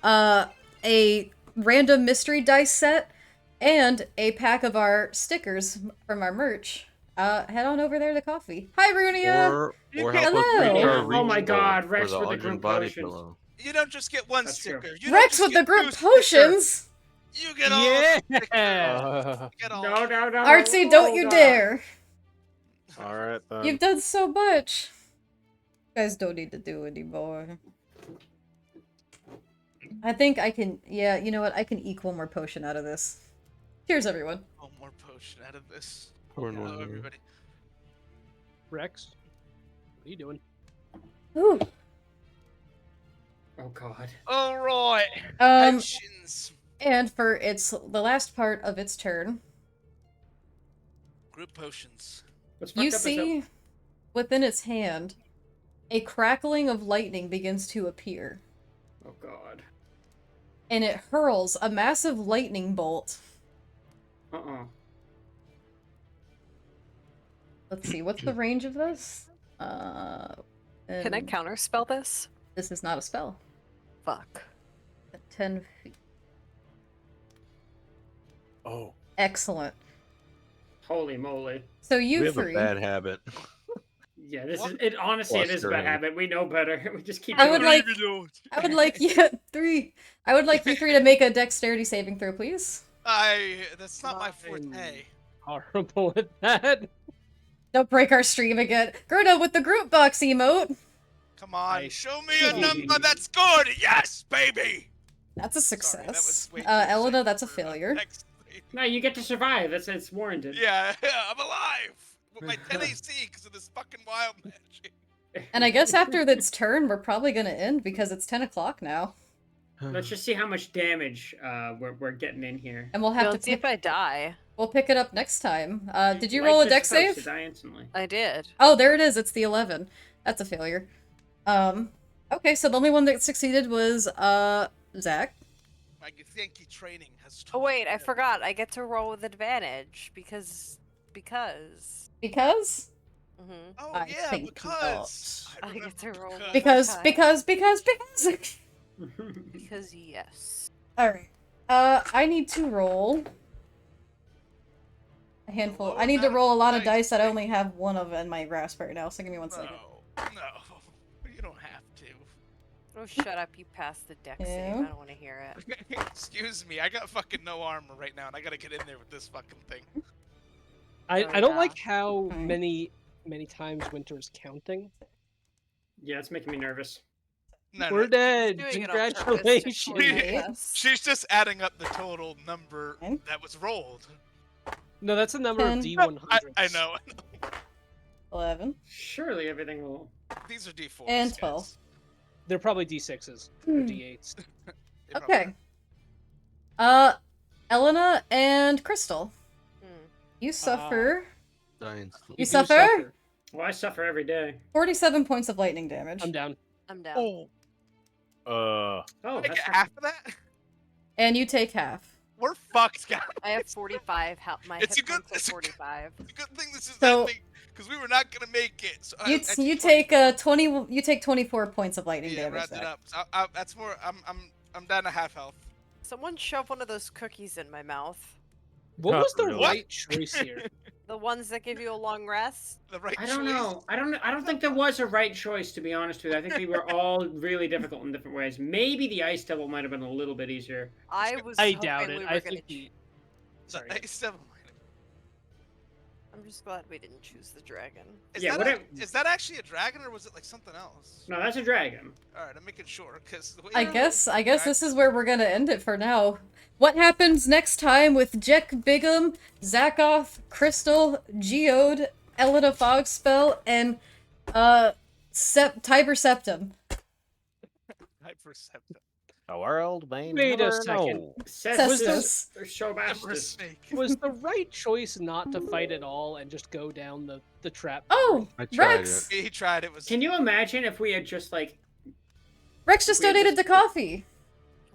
a random mystery dice set, and a pack of our stickers from our merch, head on over there to coffee. Hi, Runia! Or You help Hello. us reach our Oh my reach God, goal Rex for the with the Ugin group body potions. pillow. You don't just get one That's true. sticker. You don't Rex just with the get group two stickers. potions! You get all Yeah! the stickers. You get all. No, no, no. Artsy, don't you hold on. dare! Alright then. You've done so much! You guys don't need to do anymore. I think I can, yeah, you know what, I can eke one more potion out of this. Cheers, everyone. One more potion out of this. Pour Hello, one more. everybody. Rex, what are you doing? Ooh. Oh God. All right. Um, Potions. and for the last part of its turn, Group potions. What's You fucked up is that- see, within its hand, a crackling of lightning begins to appear, Oh god. and it hurls a massive lightning bolt. Let's see, what's the range of this? Can I And counterspell this? this is not a spell. Fuck. 10 feet. Oh. Excellent. Holy moly. So We you have a three. bad habit. Yeah, this What? is it. Honestly, it is a bad Clustering. habit. We know better. We just keep. I doing would it. like- Reload. I would like you three. I would like you three to make a dexterity saving throw, please. That's not my forte. Horrible at that. Don't break our stream again. Gerda with the group box emote. Come on, Nice. show me a number that's good. Yes, baby. That's a Sorry, that success. was way too Elena, exciting that's a for, failure. next week. No, you get to survive. It's warranted. Yeah, I'm alive with my 10 AC because of this fucking wild magic. And I guess after its turn, we're probably gonna end because it's 10 o'clock now. Let's just see how much damage we're getting in here. And we'll have Let's see to if I die. we'll pick it up next time. Did you Like roll a this dex toast to save? die instantly. I did. Oh, there it is. It's the 11. That's a failure. Okay, so the only one that succeeded was Zach. My Githyanki training has. Oh wait, I taught me forgot. I get to roll with advantage because. Because? hmm Oh I yeah, think because. I get to roll Because. Because yes. Alright. I need to roll a handful. Low I need to amount roll a of lot of dice, dice that I right? only have one of in my grasp right now, so give me one second. No, you don't have to. Oh, shut up! You passed the deck save. I Ew. don't want to hear it. Excuse me, I got fucking no armor right now, and I gotta get in there with this fucking thing. I don't yeah. like how Okay. many times Winter is counting. Yeah, it's making me nervous. No, We're dead. Doing it on purpose to Congratulations. torment Right. us. She's just adding up the total number Okay. that was rolled. No, that's the number of 10. D100s. I know. 11. Surely everything will. These are D4s. And guys. 12. They're probably D6s or Hmm. D8s. They probably Okay. Elena and Crystal. Hmm. You suffer Dying You do suffer? Well, I suffer every day. 47 points of lightning damage. I'm down. I'm down. Oh, Oh, I that's get not- half of that? And you take half. We're fucked, guys. I have 45 health. My It's hit a good- points are it's a good- 45. It's a good thing this is So- ending, because we were not gonna make it. So You you take 24 points of lightning Yeah, damage. wrap it Zach. up. So that's more. I'm down to half health. Someone shove one of those cookies in my mouth. What was the Really? right choice here? The ones that give you a long rest. The right I don't choice. know. I don't think there was a right choice, to be honest with you. I think they were all really difficult in different ways. Maybe the ice devil might have been a little bit easier. I was I hoping doubt it. we were I gonna think the... Sorry. Nice devil. I'm just glad we didn't choose the dragon. Is, Yeah, that whatever- is that actually a dragon or was it like something else? No, that's a dragon. All right, I'm making sure because I guess this is where we're gonna end it for now. What happens next time with Jack Bigham, Zakoth, Crystal, Geode, Elena Fogspell, and Tiber Septum? Hyperceptive. A world may Wait a never second. know. Cestus. Or Shobastus. Was the right choice not to fight at all and just go down the trap? Oh, I tried Rex! He tried. It was. Can you imagine if we had just like? Rex just We had donated to coffee.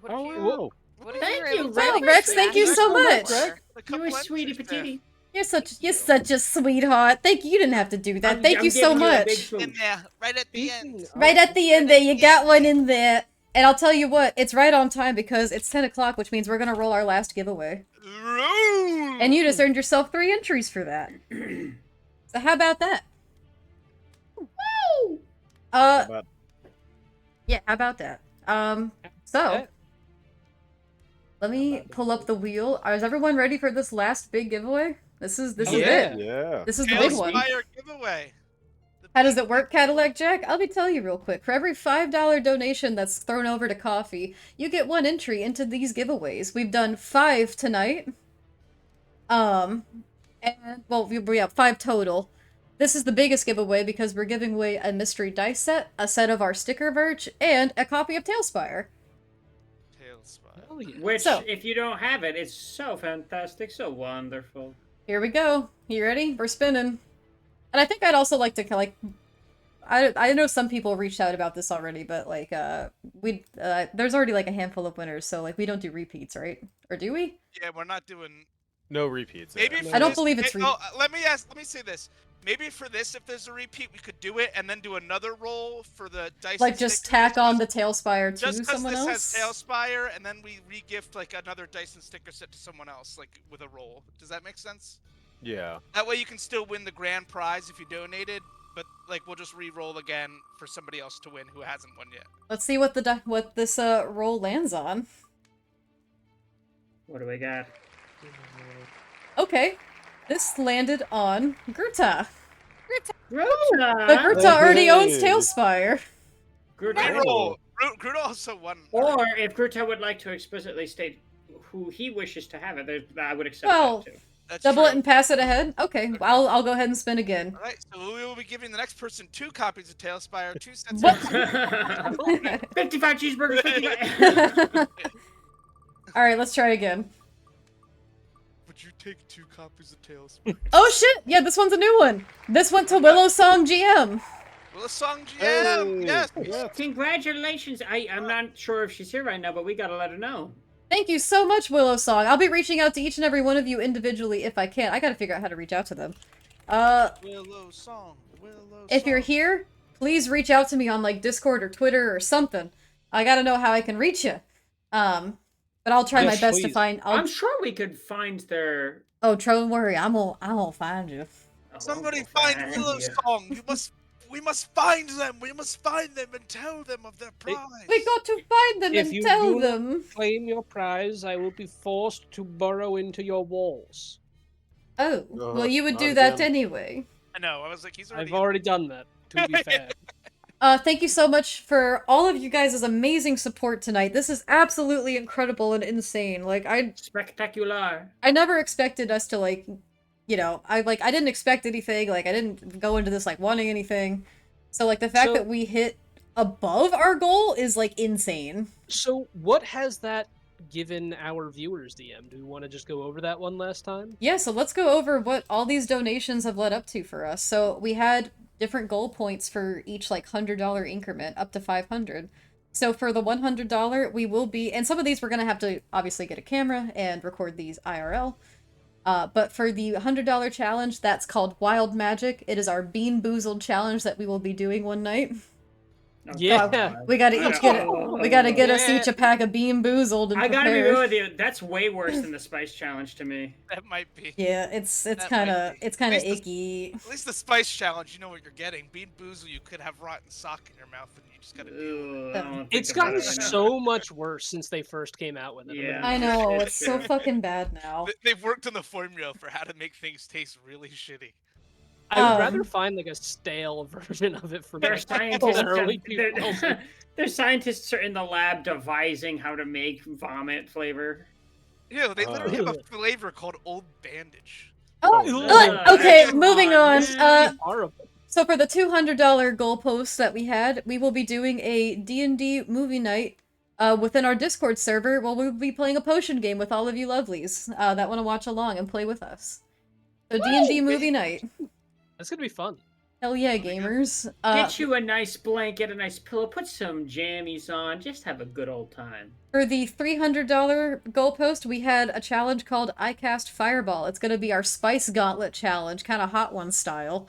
What if Oh, you, wow. what if Thank were you, able to Rex. Oh, like, Rex, thank you smash so the much. door? A You a couple sweetie extras there. patootie. You're such a sweetheart. Thank you. You didn't have to do that. Thank I'm you so giving you a big much. smooch. In there, right at the end. Speaking Right of- at the end there, you got one in there. And I'll tell you what, it's right on time because it's 10 o'clock, which means we're gonna roll our last giveaway. And you just earned yourself 3 entries for that. So how about that? Woo! About- Yeah, how about that? So that- let me pull up the wheel. Is everyone ready for this last big giveaway? This is Oh, it. Yeah. This is the big one. Fire giveaway. How does it work, Cadillac Jack? Let me tell you real quick. For every $5 donation that's thrown over to coffee, you get 1 entry into these giveaways. We've done 5 tonight. And well, we have 5 total. This is the biggest giveaway because we're giving away a mystery dice set, a set of our sticker merch, and a copy of Tailspire. Tailspire. Hell yeah. Which, So- if you don't have it, it's so fantastic, so wonderful. Here we go. You ready? We're spinning. And I think I'd also like to like. I know some people reached out about this already, but like there's already like a handful of winners, so like we don't do repeats, right? Or do we? Yeah, we're not doing. No repeats. Maybe yeah. for I don't this- believe it's let me say this. Maybe for this, if there's a repeat, we could do it and then do another roll for the dice. Like and just stickers, tack on the Tailspire to just because someone this else. has Tailspire, and then we re-gift like another dice and sticker set to someone else, like with a roll. Does that make sense? Yeah. That way you can still win the grand prize if you donated, but like we'll just re-roll again for somebody else to win who hasn't won yet. Let's see what this roll lands on. What do we got? Okay, this landed on Gruta. But Gruta! Gruta already owns Hey. Tailspire. Gruta. Re-roll. Gruta also won. Or if Gruta would like to explicitly state who he wishes to have it, I would accept Well, that too. That's Double true. it and pass it ahead. Okay, I'll go ahead and spin again. All right, so we will be giving the next person 2 copies of Tailspire, 2 sets What? of 55 cheeseburgers, 55. All right, let's try again. Would you take 2 copies of Tailspire? Oh shit! Yeah, this one's a new one. This went to Willow Song GM. Well, a song GM, Hey, yes. yeah. Congratulations. I'm not sure if she's here right now, but we gotta let her know. Thank you so much, Willow Song. I'll be reaching out to each and every one of you individually if I can. I gotta figure out how to reach out to them. Willow song, Willow If you're song. here, please reach out to me on like Discord or Twitter or something. I gotta know how I can reach you. But I'll try my Yes, best to please. find. I'm sure we could find their. Oh, don't worry. I'm gonna find you. Somebody Oh, find Willow you. song. We must find them. We must find them and tell them of their prize. We got to find them If and you tell do- them. Claim your prize, I will be forced to burrow into your walls. Oh, well, you would not do that again. anyway. I know. I was like, he's already. I've already done that, to be fair. Thank you so much for all of you guys' amazing support tonight. This is absolutely incredible and insane. Like, Spectacular. I never expected us to, like, you know, I didn't expect anything. Like, I didn't go into this, like, wanting anything. So, like, the fact So- that we hit above our goal is, like, insane. So, what has that given our viewers, DM? Do we want to just go over that one last time? Yeah, so let's go over what all these donations have led up to for us. So we had different goal points for each like $100 increment up to 500. So for the $100, we will be, and some of these we're gonna have to obviously get a camera and record these IRL. But for the $100 challenge, that's called Wild Magic. It is our Bean Boozled challenge that we will be doing one night. Oh, Yeah. God. We gotta each get we gotta get us Yeah. each a pack of Bean Boozled and I gotta be prepare. real with you. That's way worse than the spice challenge to me. That might be. Yeah, it's That might kind of be. it's kind of At least icky. At least the spice challenge, you know what you're getting. Bean boozle, you could have rotten sock in your mouth, and you just gotta deal with it. Ugh, I don't wanna It's think about gotten it right now. so much worse since they first came out with it. Yeah. I know, it's so Sure. fucking bad now. They've worked on the formula for how to make things taste really shitty. I would rather Um, find like a stale version of it from Their like, scientists, early 2000s. their scientists are in the lab devising how to make vomit flavor. Yeah, they literally have Ugh. a flavor called Old Bandage. Okay, come moving on. man. Horrible. So for the $200 goal post that we had, we will be doing a D&D movie night within our Discord server. Well, we'll be playing a potion game with all of you lovelies that want to watch along and play with us. So D&D movie night. That's gonna be fun. Hell yeah, gamers. Get you a nice blanket, a nice pillow, put some jammies on, just have a good old time. For the $300 goal post, we had a challenge called I Cast Fireball. It's going to be our Spice Gauntlet challenge, kind of Hot One style.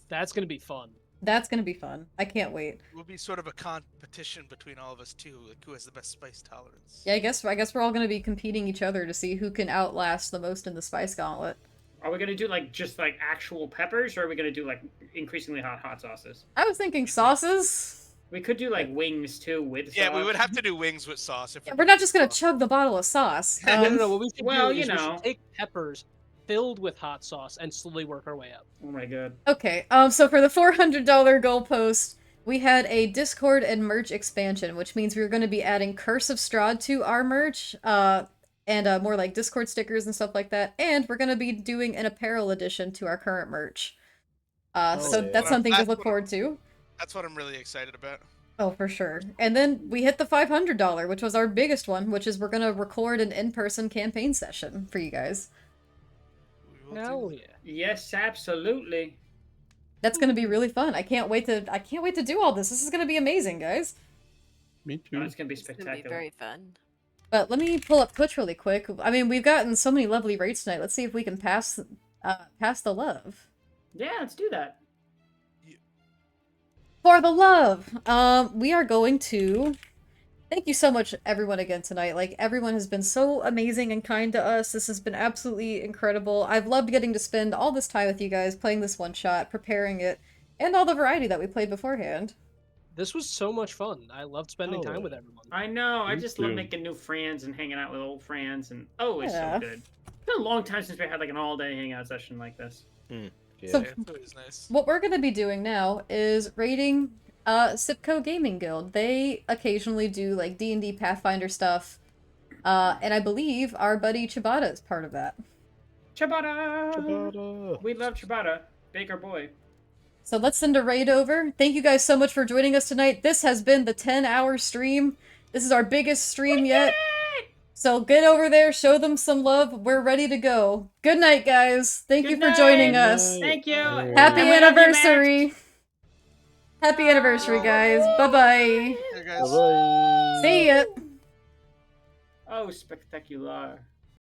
That's gonna be fun. That's going to be fun. I can't wait. It will be sort of a competition between all of us too, like who has the best spice tolerance. Yeah, I guess we're all going to be competing each other to see who can outlast the most in the Spice Gauntlet. Are we gonna do like just like actual peppers, or are we gonna do like increasingly hot sauces? I was thinking sauces. We could do like wings too with Yeah, sauce. we would have to do wings with sauce. If Yeah, we're not just going to chug the bottle of sauce. No. What we should well, do is you we know. should take peppers filled with hot sauce and slowly work our way up. Oh my god. Okay, so for the $400 goal post, we had a Discord and merch expansion, which means we were going to be adding Curse of Strahd to our merch, and more like Discord stickers and stuff like that. And we're going to be doing an apparel edition to our current merch. So yeah. that's something to That's look what- forward to. That's what I'm really excited about. Oh, for sure. And then we hit the $500, which was our biggest one, which is we're going to record an in-person campaign session for you guys. We will Hell do. yeah. Yes, absolutely. That's gonna be really fun. I can't wait to do all this. This is gonna be amazing, guys. Me Oh, too. it's gonna be It's gonna be spectacular. very fun. But let me pull up Twitch really quick. I mean, we've gotten so many lovely rates tonight. Let's see if we can pass the love. Yeah, let's do that. For the love! We are going to... Thank you so much, everyone, again tonight. Like, everyone has been so amazing and kind to us. This has been absolutely incredible. I've loved getting to spend all this time with you guys, playing this one-shot, preparing it, and all the variety that we played beforehand. This was so much fun. I loved spending time with everyone. I know. I Me just love too. making new friends and hanging out with old friends, and oh, it's Yeah. so good. It's been a long time since we had like an all-day hangout session like this. So- Yeah, it's always nice. What we're gonna be doing now is raiding Sipco Gaming Guild. They occasionally do like D&D Pathfinder stuff, and I believe our buddy Chibata is part of that. Ciabatta! We love Ciabatta. Baker boy. So let's send a raid over. Thank you guys so much for joining us tonight. This has been the 10-hour stream. This is our biggest stream yet. So get over there, show them some love. We're ready to go. Good night, guys. Thank you Good for joining night. us. Thank you. Happy And we love you, anniversary. Happy anniversary, guys. Bye-bye. Yeah, guys. Bye-bye. See ya. Oh, spectacular.